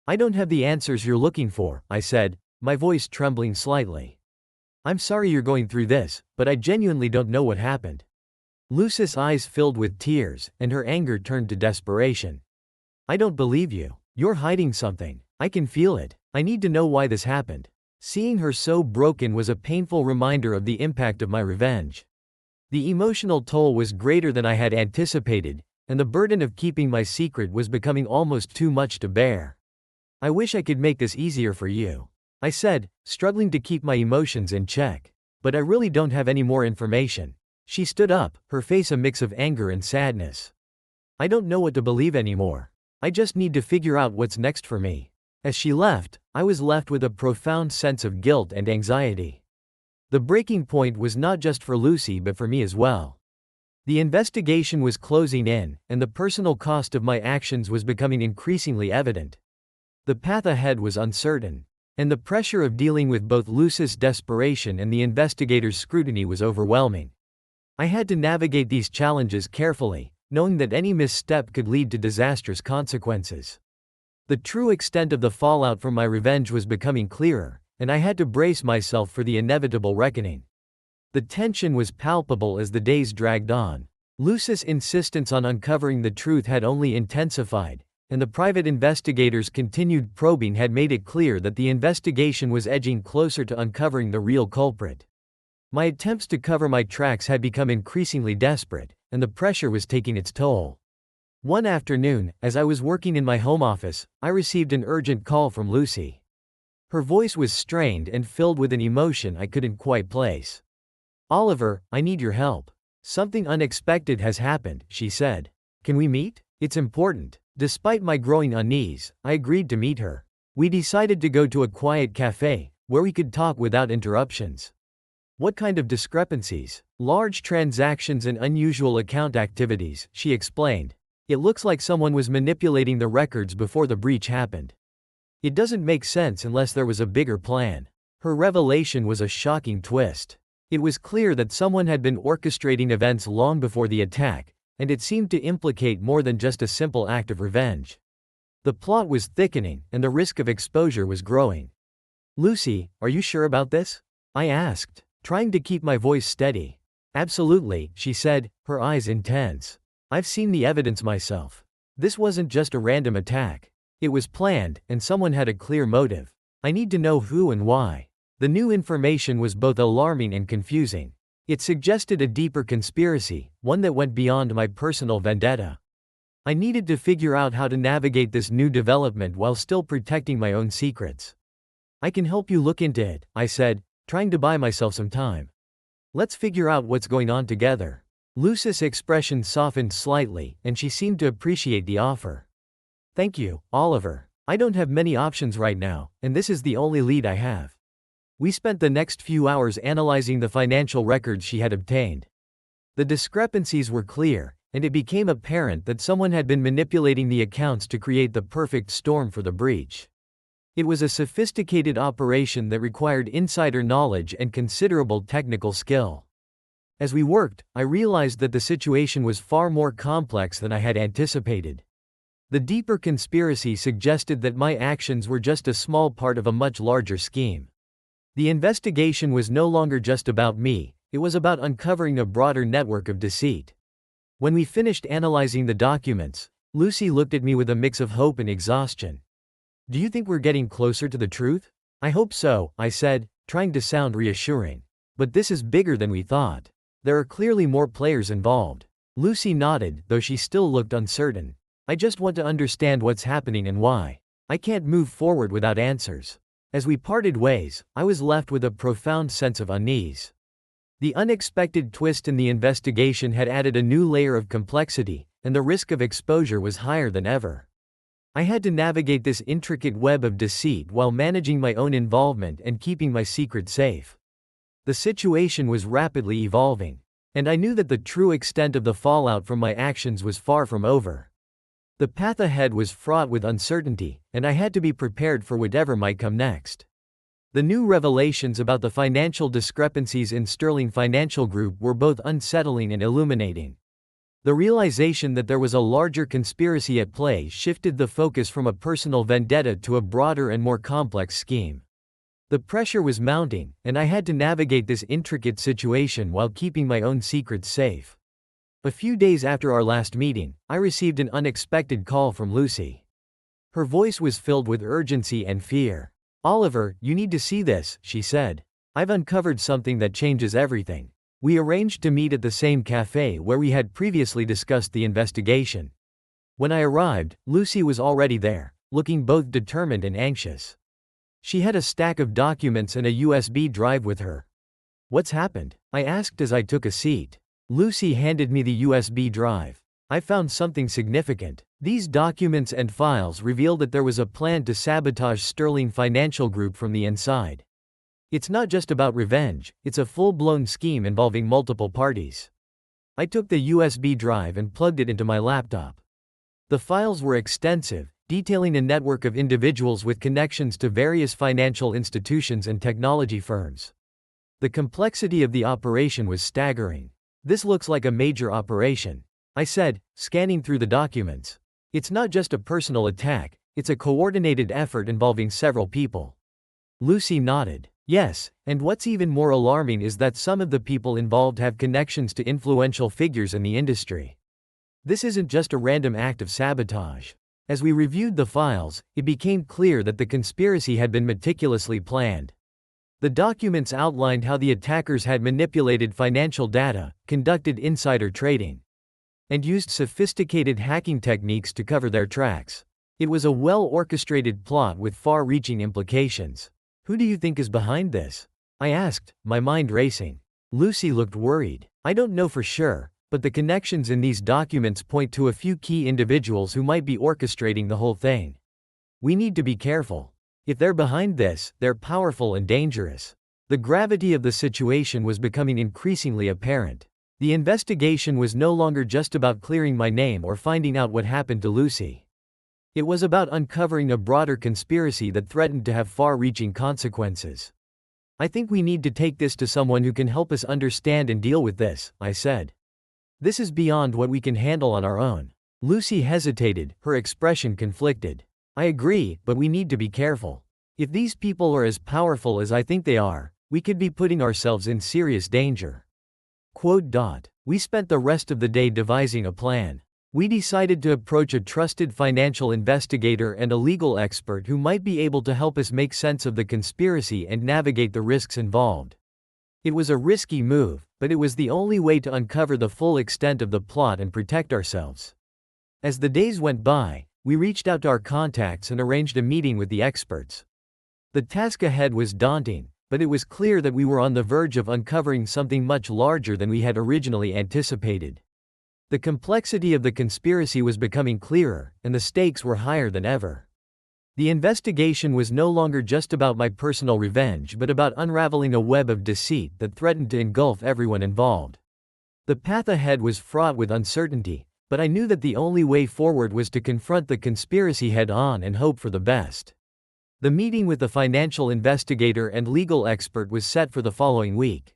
I don't have the answers you're looking for, I said, my voice trembling slightly. I'm sorry you're going through this, but I genuinely don't know what happened. Lucy's eyes filled with tears, and her anger turned to desperation. I don't believe you. You're hiding something. I can feel it. I need to know why this happened. Seeing her so broken was a painful reminder of the impact of my revenge. The emotional toll was greater than I had anticipated, and the burden of keeping my secret was becoming almost too much to bear. I wish I could make this easier for you, I said, struggling to keep my emotions in check. But I really don't have any more information. She stood up, her face a mix of anger and sadness. I don't know what to believe anymore. I just need to figure out what's next for me. As she left, I was left with a profound sense of guilt and anxiety. The breaking point was not just for Lucy but for me as well. The investigation was closing in, and the personal cost of my actions was becoming increasingly evident. The path ahead was uncertain, and the pressure of dealing with both Lucy's desperation and the investigator's scrutiny was overwhelming. I had to navigate these challenges carefully, knowing that any misstep could lead to disastrous consequences. The true extent of the fallout from my revenge was becoming clearer, and I had to brace myself for the inevitable reckoning. The tension was palpable as the days dragged on. Lucy's insistence on uncovering the truth had only intensified, and the private investigators' continued probing had made it clear that the investigation was edging closer to uncovering the real culprit. My attempts to cover my tracks had become increasingly desperate, and the pressure was taking its toll. One afternoon, as I was working in my home office, I received an urgent call from Lucy. Her voice was strained and filled with an emotion I couldn't quite place. "Oliver, I need your help. Something unexpected has happened," she said. "Can we meet? It's important." Despite my growing unease, I agreed to meet her. We decided to go to a quiet cafe, where we could talk without interruptions. "What kind of discrepancies?" "Large transactions and unusual account activities," she explained. "It looks like someone was manipulating the records before the breach happened. It doesn't make sense unless there was a bigger plan." Her revelation was a shocking twist. It was clear that someone had been orchestrating events long before the attack, and it seemed to implicate more than just a simple act of revenge. The plot was thickening, and the risk of exposure was growing. "Lucy, are you sure about this?" I asked, trying to keep my voice steady. "Absolutely," she said, her eyes intense. "I've seen the evidence myself. This wasn't just a random attack. It was planned, and someone had a clear motive. I need to know who and why." The new information was both alarming and confusing. It suggested a deeper conspiracy, one that went beyond my personal vendetta. I needed to figure out how to navigate this new development while still protecting my own secrets. "I can help you look into it," I said, trying to buy myself some time. "Let's figure out what's going on together." Lucy's expression softened slightly, and she seemed to appreciate the offer. "Thank you, Oliver. I don't have many options right now, and this is the only lead I have." We spent the next few hours analyzing the financial records she had obtained. The discrepancies were clear, and it became apparent that someone had been manipulating the accounts to create the perfect storm for the breach. It was a sophisticated operation that required insider knowledge and considerable technical skill. As we worked, I realized that the situation was far more complex than I had anticipated. The deeper conspiracy suggested that my actions were just a small part of a much larger scheme. The investigation was no longer just about me, it was about uncovering a broader network of deceit. When we finished analyzing the documents, Lucy looked at me with a mix of hope and exhaustion. "Do you think we're getting closer to the truth?" "I hope so," I said, trying to sound reassuring. "But this is bigger than we thought. There are clearly more players involved." Lucy nodded, though she still looked uncertain. "I just want to understand what's happening and why. I can't move forward without answers." As we parted ways, I was left with a profound sense of unease. The unexpected twist in the investigation had added a new layer of complexity, and the risk of exposure was higher than ever. I had to navigate this intricate web of deceit while managing my own involvement and keeping my secret safe. The situation was rapidly evolving, and I knew that the true extent of the fallout from my actions was far from over. The path ahead was fraught with uncertainty, and I had to be prepared for whatever might come next. The new revelations about the financial discrepancies in Sterling Financial Group were both unsettling and illuminating. The realization that there was a larger conspiracy at play shifted the focus from a personal vendetta to a broader and more complex scheme. The pressure was mounting, and I had to navigate this intricate situation while keeping my own secrets safe. A few days after our last meeting, I received an unexpected call from Lucy. Her voice was filled with urgency and fear. "Oliver, you need to see this," she said. "I've uncovered something that changes everything." We arranged to meet at the same cafe where we had previously discussed the investigation. When I arrived, Lucy was already there, looking both determined and anxious. She had a stack of documents and a USB drive with her. "What's happened?" I asked as I took a seat. Lucy handed me the USB drive. "I found something significant. These documents and files reveal that there was a plan to sabotage Sterling Financial Group from the inside. It's not just about revenge, it's a full-blown scheme involving multiple parties." I took the USB drive and plugged it into my laptop. The files were extensive, detailing a network of individuals with connections to various financial institutions and technology firms. The complexity of the operation was staggering. "This looks like a major operation," I said, scanning through the documents. "It's not just a personal attack, it's a coordinated effort involving several people." Lucy nodded. "Yes, and what's even more alarming is that some of the people involved have connections to influential figures in the industry. This isn't just a random act of sabotage." As we reviewed the files, it became clear that the conspiracy had been meticulously planned. The documents outlined how the attackers had manipulated financial data, conducted insider trading, and used sophisticated hacking techniques to cover their tracks. It was a well-orchestrated plot with far-reaching implications. "Who do you think is behind this?" I asked, my mind racing. Lucy looked worried. "I don't know for sure, but the connections in these documents point to a few key individuals who might be orchestrating the whole thing. We need to be careful. If they're behind this, they're powerful and dangerous." The gravity of the situation was becoming increasingly apparent. The investigation was no longer just about clearing my name or finding out what happened to Lucy. It was about uncovering a broader conspiracy that threatened to have far-reaching consequences. "I think we need to take this to someone who can help us understand and deal with this," I said. "This is beyond what we can handle on our own." Lucy hesitated, her expression conflicted. "I agree, but we need to be careful. If these people are as powerful as I think they are, we could be putting ourselves in serious danger." We spent the rest of the day devising a plan. We decided to approach a trusted financial investigator and a legal expert who might be able to help us make sense of the conspiracy and navigate the risks involved. It was a risky move, but it was the only way to uncover the full extent of the plot and protect ourselves. As the days went by, we reached out to our contacts and arranged a meeting with the experts. The task ahead was daunting, but it was clear that we were on the verge of uncovering something much larger than we had originally anticipated. The complexity of the conspiracy was becoming clearer, and the stakes were higher than ever. The investigation was no longer just about my personal revenge but about unraveling a web of deceit that threatened to engulf everyone involved. The path ahead was fraught with uncertainty, but I knew that the only way forward was to confront the conspiracy head-on and hope for the best. The meeting with the financial investigator and legal expert was set for the following week.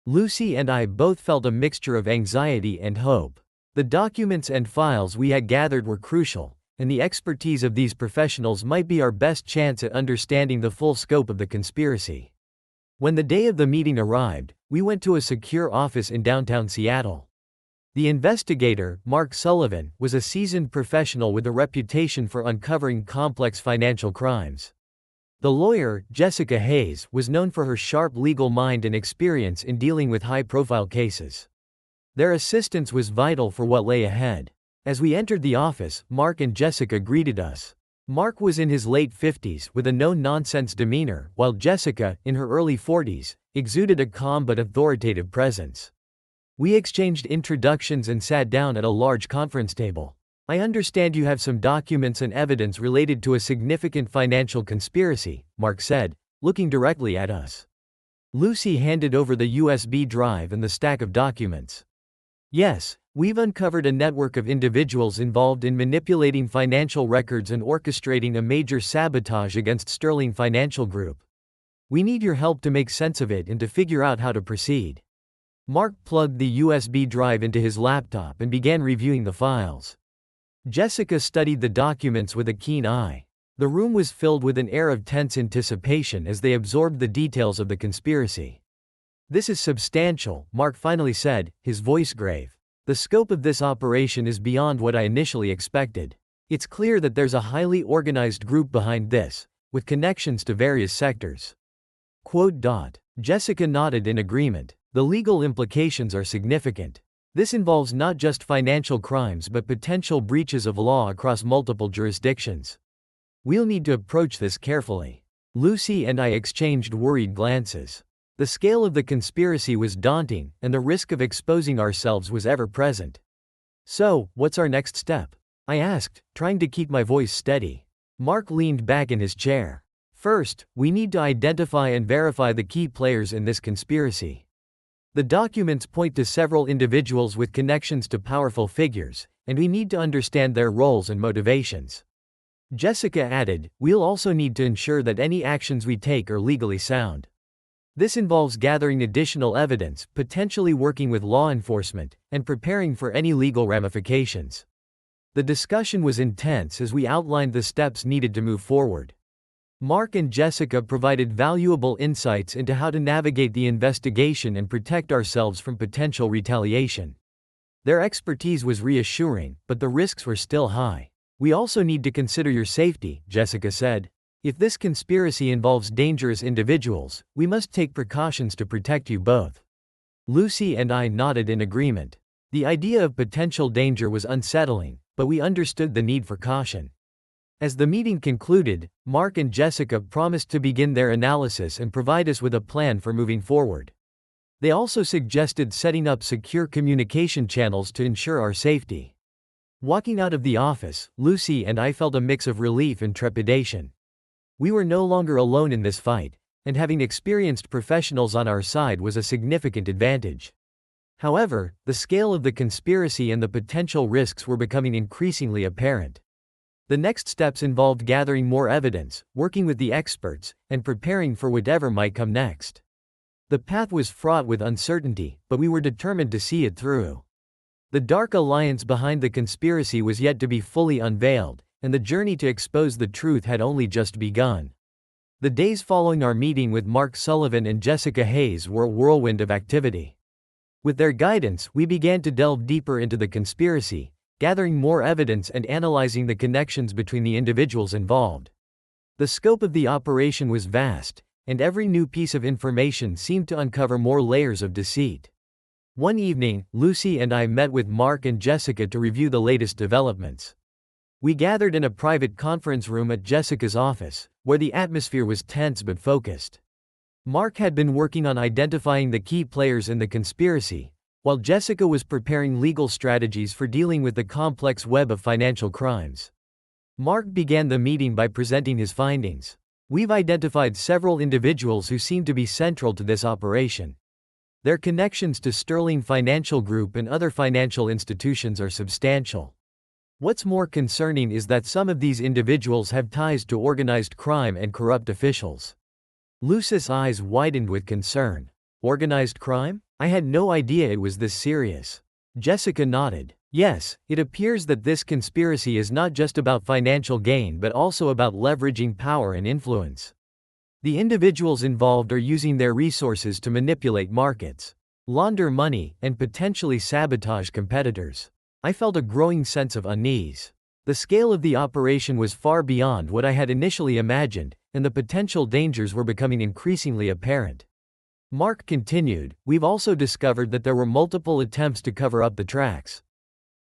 Lucy and I both felt a mixture of anxiety and hope. The documents and files we had gathered were crucial, and the expertise of these professionals might be our best chance at understanding the full scope of the conspiracy. When the day of the meeting arrived, we went to a secure office in downtown Seattle. The investigator, Mark Sullivan, was a seasoned professional with a reputation for uncovering complex financial crimes. The lawyer, Jessica Hayes, was known for her sharp legal mind and experience in dealing with high-profile cases. Their assistance was vital for what lay ahead. As we entered the office, Mark and Jessica greeted us. Mark was in his late 50s with a no-nonsense demeanor, while Jessica, in her early 40s, exuded a calm but authoritative presence. We exchanged introductions and sat down at a large conference table. "I understand you have some documents and evidence related to a significant financial conspiracy," Mark said, looking directly at us. Lucy handed over the USB drive and the stack of documents. "Yes, we've uncovered a network of individuals involved in manipulating financial records and orchestrating a major sabotage against Sterling Financial Group. We need your help to make sense of it and to figure out how to proceed." Mark plugged the USB drive into his laptop and began reviewing the files. Jessica studied the documents with a keen eye. The room was filled with an air of tense anticipation as they absorbed the details of the conspiracy. "This is substantial," Mark finally said, his voice grave. "The scope of this operation is beyond what I initially expected. It's clear that there's a highly organized group behind this, with connections to various sectors." Jessica nodded in agreement. "The legal implications are significant. This involves not just financial crimes but potential breaches of law across multiple jurisdictions. We'll need to approach this carefully." Lucy and I exchanged worried glances. The scale of the conspiracy was daunting, and the risk of exposing ourselves was ever present. "So, what's our next step?" I asked, trying to keep my voice steady. Mark leaned back in his chair. "First, we need to identify and verify the key players in this conspiracy. The documents point to several individuals with connections to powerful figures, and we need to understand their roles and motivations." Jessica added, "We'll also need to ensure that any actions we take are legally sound. This involves gathering additional evidence, potentially working with law enforcement, and preparing for any legal ramifications." The discussion was intense as we outlined the steps needed to move forward. Mark and Jessica provided valuable insights into how to navigate the investigation and protect ourselves from potential retaliation. Their expertise was reassuring, but the risks were still high. "We also need to consider your safety," Jessica said. "If this conspiracy involves dangerous individuals, we must take precautions to protect you both." Lucy and I nodded in agreement. The idea of potential danger was unsettling, but we understood the need for caution. As the meeting concluded, Mark and Jessica promised to begin their analysis and provide us with a plan for moving forward. They also suggested setting up secure communication channels to ensure our safety. Walking out of the office, Lucy and I felt a mix of relief and trepidation. We were no longer alone in this fight, and having experienced professionals on our side was a significant advantage. However, the scale of the conspiracy and the potential risks were becoming increasingly apparent. The next steps involved gathering more evidence, working with the experts, and preparing for whatever might come next. The path was fraught with uncertainty, but we were determined to see it through. The dark alliance behind the conspiracy was yet to be fully unveiled, and the journey to expose the truth had only just begun. The days following our meeting with Mark Sullivan and Jessica Hayes were a whirlwind of activity. With their guidance, we began to delve deeper into the conspiracy, gathering more evidence and analyzing the connections between the individuals involved. The scope of the operation was vast, and every new piece of information seemed to uncover more layers of deceit. One evening, Lucy and I met with Mark and Jessica to review the latest developments. We gathered in a private conference room at Jessica's office, where the atmosphere was tense but focused. Mark had been working on identifying the key players in the conspiracy, while Jessica was preparing legal strategies for dealing with the complex web of financial crimes. Mark began the meeting by presenting his findings. "We've identified several individuals who seem to be central to this operation. Their connections to Sterling Financial Group and other financial institutions are substantial. What's more concerning is that some of these individuals have ties to organized crime and corrupt officials." Lucy's eyes widened with concern. "Organized crime? I had no idea it was this serious." Jessica nodded. "Yes, it appears that this conspiracy is not just about financial gain but also about leveraging power and influence. The individuals involved are using their resources to manipulate markets, launder money, and potentially sabotage competitors." I felt a growing sense of unease. The scale of the operation was far beyond what I had initially imagined, and the potential dangers were becoming increasingly apparent. Mark continued, "We've also discovered that there were multiple attempts to cover up the tracks.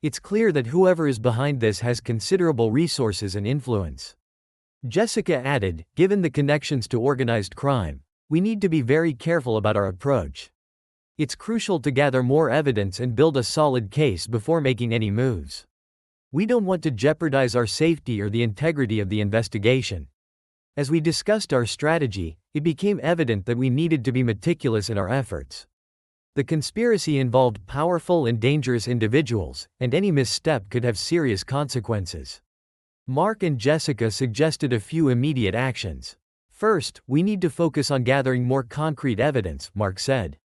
It's clear that whoever is behind this has considerable resources and influence." Jessica added, "Given the connections to organized crime, we need to be very careful about our approach. It's crucial to gather more evidence and build a solid case before making any moves. We don't want to jeopardize our safety or the integrity of the investigation." As we discussed our strategy, it became evident that we needed to be meticulous in our efforts. The conspiracy involved powerful and dangerous individuals, and any misstep could have serious consequences. Mark and Jessica suggested a few immediate actions. "First, we need to focus on gathering more concrete evidence," Mark said.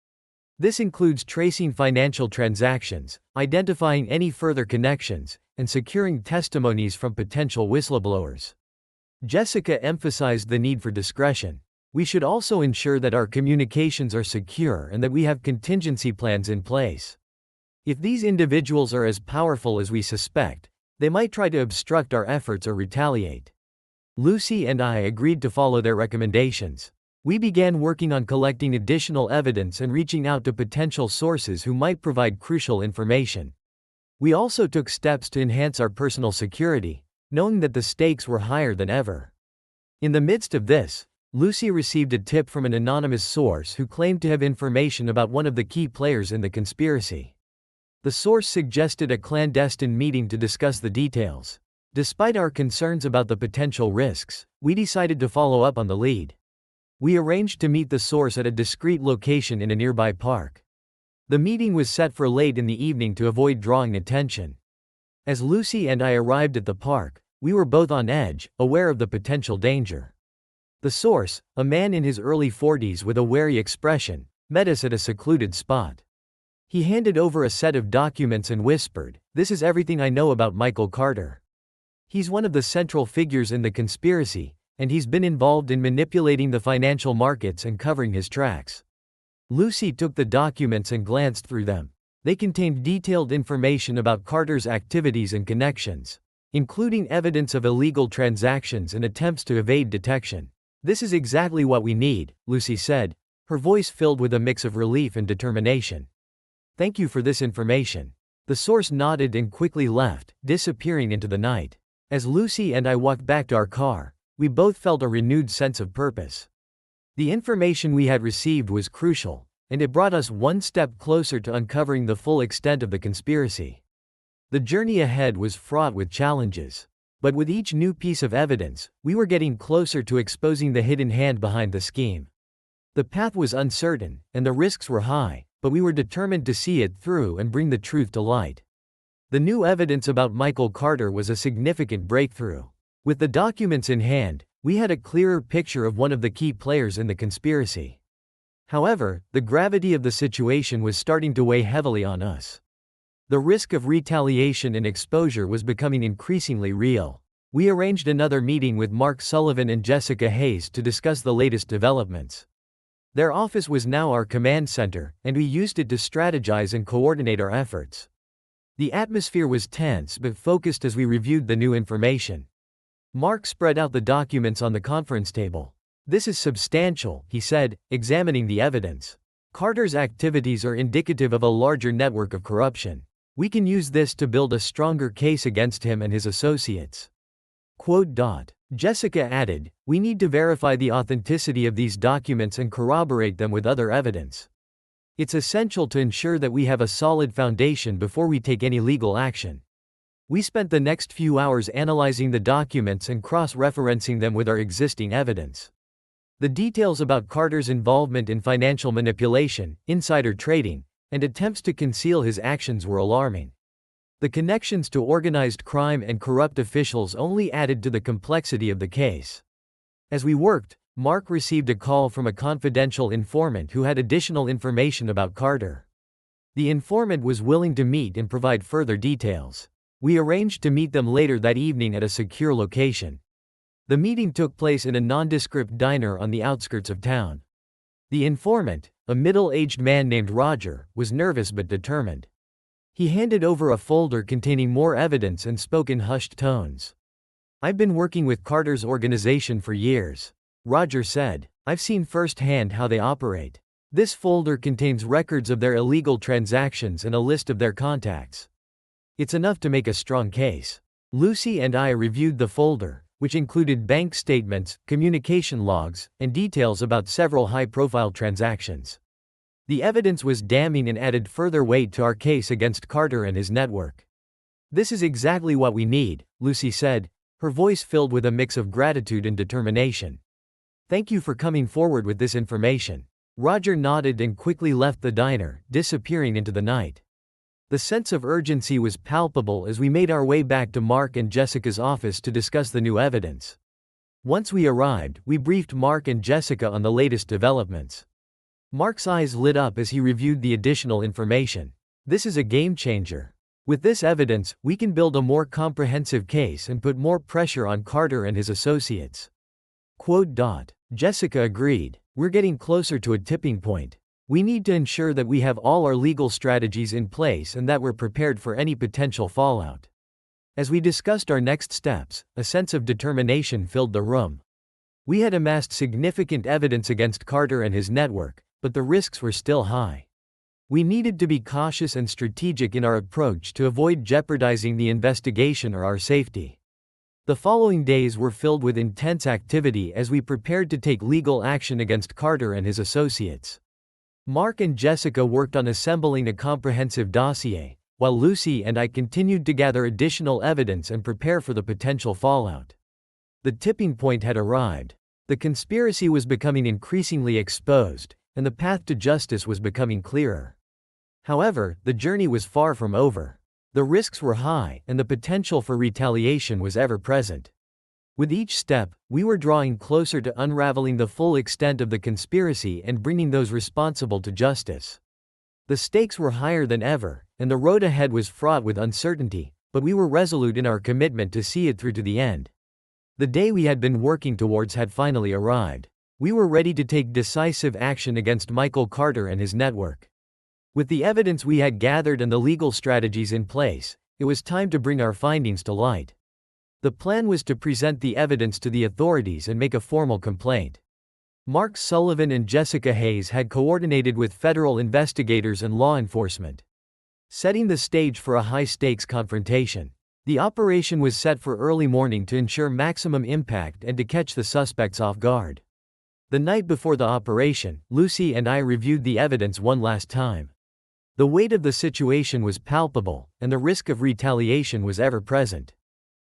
This includes tracing financial transactions, identifying any further connections, and securing testimonies from potential whistleblowers. Jessica emphasized the need for discretion. We should also ensure that our communications are secure and that we have contingency plans in place. If these individuals are as powerful as we suspect, they might try to obstruct our efforts or retaliate. Lucy and I agreed to follow their recommendations. We began working on collecting additional evidence and reaching out to potential sources who might provide crucial information. We also took steps to enhance our personal security, knowing that the stakes were higher than ever. In the midst of this, Lucy received a tip from an anonymous source who claimed to have information about one of the key players in the conspiracy. The source suggested a clandestine meeting to discuss the details. Despite our concerns about the potential risks, we decided to follow up on the lead. We arranged to meet the source at a discreet location in a nearby park. The meeting was set for late in the evening to avoid drawing attention. As Lucy and I arrived at the park, we were both on edge, aware of the potential danger. The source, a man in his early 40s with a wary expression, met us at a secluded spot. He handed over a set of documents and whispered, "This is everything I know about Michael Carter. He's one of the central figures in the conspiracy, and he's been involved in manipulating the financial markets and covering his tracks." Lucy took the documents and glanced through them. They contained detailed information about Carter's activities and connections, including evidence of illegal transactions and attempts to evade detection. "This is exactly what we need," Lucy said, her voice filled with a mix of relief and determination. "Thank you for this information." The source nodded and quickly left, disappearing into the night. As Lucy and I walked back to our car, we both felt a renewed sense of purpose. The information we had received was crucial, and it brought us one step closer to uncovering the full extent of the conspiracy. The journey ahead was fraught with challenges. But with each new piece of evidence, we were getting closer to exposing the hidden hand behind the scheme. The path was uncertain, and the risks were high, but we were determined to see it through and bring the truth to light. The new evidence about Michael Carter was a significant breakthrough. With the documents in hand, we had a clearer picture of one of the key players in the conspiracy. However, the gravity of the situation was starting to weigh heavily on us. The risk of retaliation and exposure was becoming increasingly real. We arranged another meeting with Mark Sullivan and Jessica Hayes to discuss the latest developments. Their office was now our command center, and we used it to strategize and coordinate our efforts. The atmosphere was tense but focused as we reviewed the new information. Mark spread out the documents on the conference table. "This is substantial," he said, examining the evidence. "Carter's activities are indicative of a larger network of corruption. We can use this to build a stronger case against him and his associates." Jessica added, "We need to verify the authenticity of these documents and corroborate them with other evidence. It's essential to ensure that we have a solid foundation before we take any legal action." We spent the next few hours analyzing the documents and cross-referencing them with our existing evidence. The details about Carter's involvement in financial manipulation, insider trading, and attempts to conceal his actions were alarming. The connections to organized crime and corrupt officials only added to the complexity of the case. As we worked, Mark received a call from a confidential informant who had additional information about Carter. The informant was willing to meet and provide further details. We arranged to meet them later that evening at a secure location. The meeting took place in a nondescript diner on the outskirts of town. The informant, a middle-aged man named Roger, was nervous but determined. He handed over a folder containing more evidence and spoke in hushed tones. "I've been working with Carter's organization for years," Roger said. "I've seen firsthand how they operate. This folder contains records of their illegal transactions and a list of their contacts. It's enough to make a strong case." Lucy and I reviewed the folder, which included bank statements, communication logs, and details about several high-profile transactions. The evidence was damning and added further weight to our case against Carter and his network. "This is exactly what we need," Lucy said, her voice filled with a mix of gratitude and determination. "Thank you for coming forward with this information." Roger nodded and quickly left the diner, disappearing into the night. The sense of urgency was palpable as we made our way back to Mark and Jessica's office to discuss the new evidence. Once we arrived, we briefed Mark and Jessica on the latest developments. Mark's eyes lit up as he reviewed the additional information. This is a game changer. With this evidence, we can build a more comprehensive case and put more pressure on Carter and his associates. Jessica agreed. We're getting closer to a tipping point. We need to ensure that we have all our legal strategies in place and that we're prepared for any potential fallout. As we discussed our next steps, a sense of determination filled the room. We had amassed significant evidence against Carter and his network, but the risks were still high. We needed to be cautious and strategic in our approach to avoid jeopardizing the investigation or our safety. The following days were filled with intense activity as we prepared to take legal action against Carter and his associates. Mark and Jessica worked on assembling a comprehensive dossier, while Lucy and I continued to gather additional evidence and prepare for the potential fallout. The tipping point had arrived. The conspiracy was becoming increasingly exposed, and the path to justice was becoming clearer. However, the journey was far from over. The risks were high, and the potential for retaliation was ever present. With each step, we were drawing closer to unraveling the full extent of the conspiracy and bringing those responsible to justice. The stakes were higher than ever, and the road ahead was fraught with uncertainty, but we were resolute in our commitment to see it through to the end. The day we had been working towards had finally arrived. We were ready to take decisive action against Michael Carter and his network. With the evidence we had gathered and the legal strategies in place, it was time to bring our findings to light. The plan was to present the evidence to the authorities and make a formal complaint. Mark Sullivan and Jessica Hayes had coordinated with federal investigators and law enforcement, setting the stage for a high-stakes confrontation. The operation was set for early morning to ensure maximum impact and to catch the suspects off guard. The night before the operation, Lucy and I reviewed the evidence one last time. The weight of the situation was palpable, and the risk of retaliation was ever present.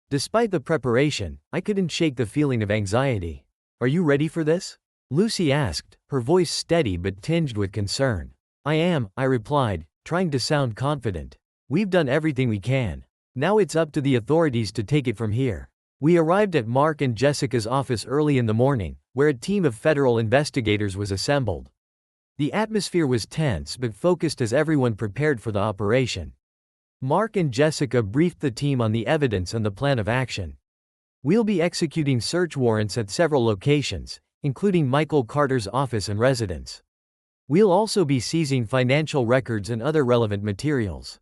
Despite the preparation, I couldn't shake the feeling of anxiety. "Are you ready for this?" Lucy asked, her voice steady but tinged with concern. "I am," I replied, trying to sound confident. "We've done everything we can. Now it's up to the authorities to take it from here." We arrived at Mark and Jessica's office early in the morning, where a team of federal investigators was assembled. The atmosphere was tense but focused as everyone prepared for the operation. Mark and Jessica briefed the team on the evidence and the plan of action. "We'll be executing search warrants at several locations, including Michael Carter's office and residence. We'll also be seizing financial records and other relevant materials."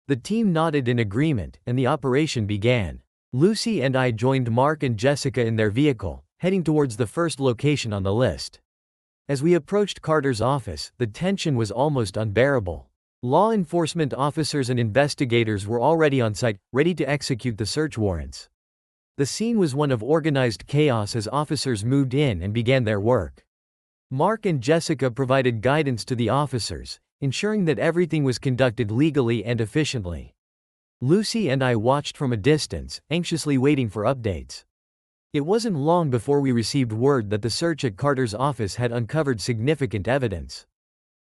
The team nodded in agreement, and the operation began. Lucy and I joined Mark and Jessica in their vehicle, heading towards the first location on the list. As we approached Carter's office, the tension was almost unbearable. Law enforcement officers and investigators were already on site, ready to execute the search warrants. The scene was one of organized chaos as officers moved in and began their work. Mark and Jessica provided guidance to the officers, ensuring that everything was conducted legally and efficiently. Lucy and I watched from a distance, anxiously waiting for updates. It wasn't long before we received word that the search at Carter's office had uncovered significant evidence.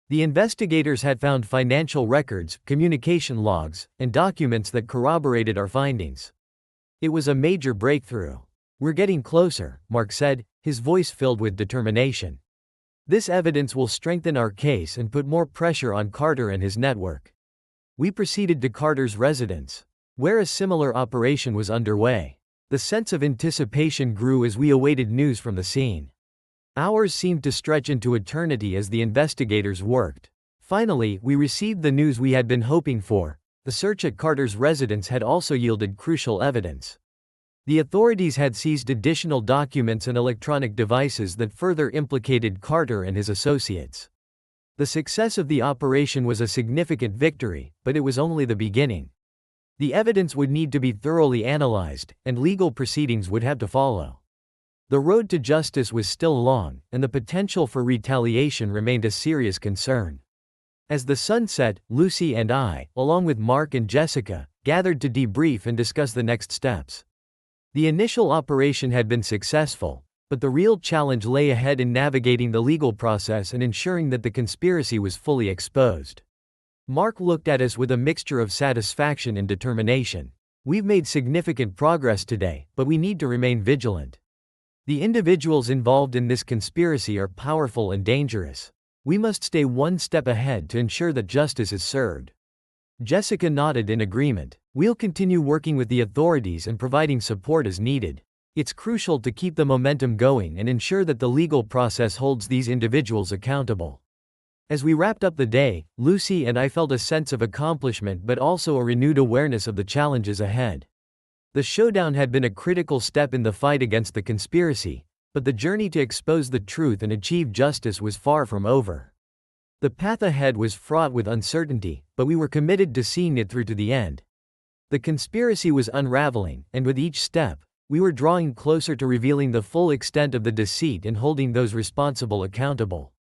The investigators had found financial records, communication logs, and documents that corroborated our findings. It was a major breakthrough. "We're getting closer," Mark said, his voice filled with determination. "This evidence will strengthen our case and put more pressure on Carter and his network." We proceeded to Carter's residence, where a similar operation was underway. The sense of anticipation grew as we awaited news from the scene. Hours seemed to stretch into eternity as the investigators worked. Finally, we received the news we had been hoping for. The search at Carter's residence had also yielded crucial evidence. The authorities had seized additional documents and electronic devices that further implicated Carter and his associates. The success of the operation was a significant victory, but it was only the beginning. The evidence would need to be thoroughly analyzed, and legal proceedings would have to follow. The road to justice was still long, and the potential for retaliation remained a serious concern. As the sun set, Lucy and I, along with Mark and Jessica, gathered to debrief and discuss the next steps. The initial operation had been successful, but the real challenge lay ahead in navigating the legal process and ensuring that the conspiracy was fully exposed. Mark looked at us with a mixture of satisfaction and determination. "We've made significant progress today, but we need to remain vigilant." The individuals involved in this conspiracy are powerful and dangerous. We must stay one step ahead to ensure that justice is served." Jessica nodded in agreement. "We'll continue working with the authorities and providing support as needed. It's crucial to keep the momentum going and ensure that the legal process holds these individuals accountable." As we wrapped up the day, Lucy and I felt a sense of accomplishment but also a renewed awareness of the challenges ahead. The showdown had been a critical step in the fight against the conspiracy, but the journey to expose the truth and achieve justice was far from over. The path ahead was fraught with uncertainty, but we were committed to seeing it through to the end. The conspiracy was unraveling, and with each step, we were drawing closer to revealing the full extent of the deceit and holding those responsible accountable.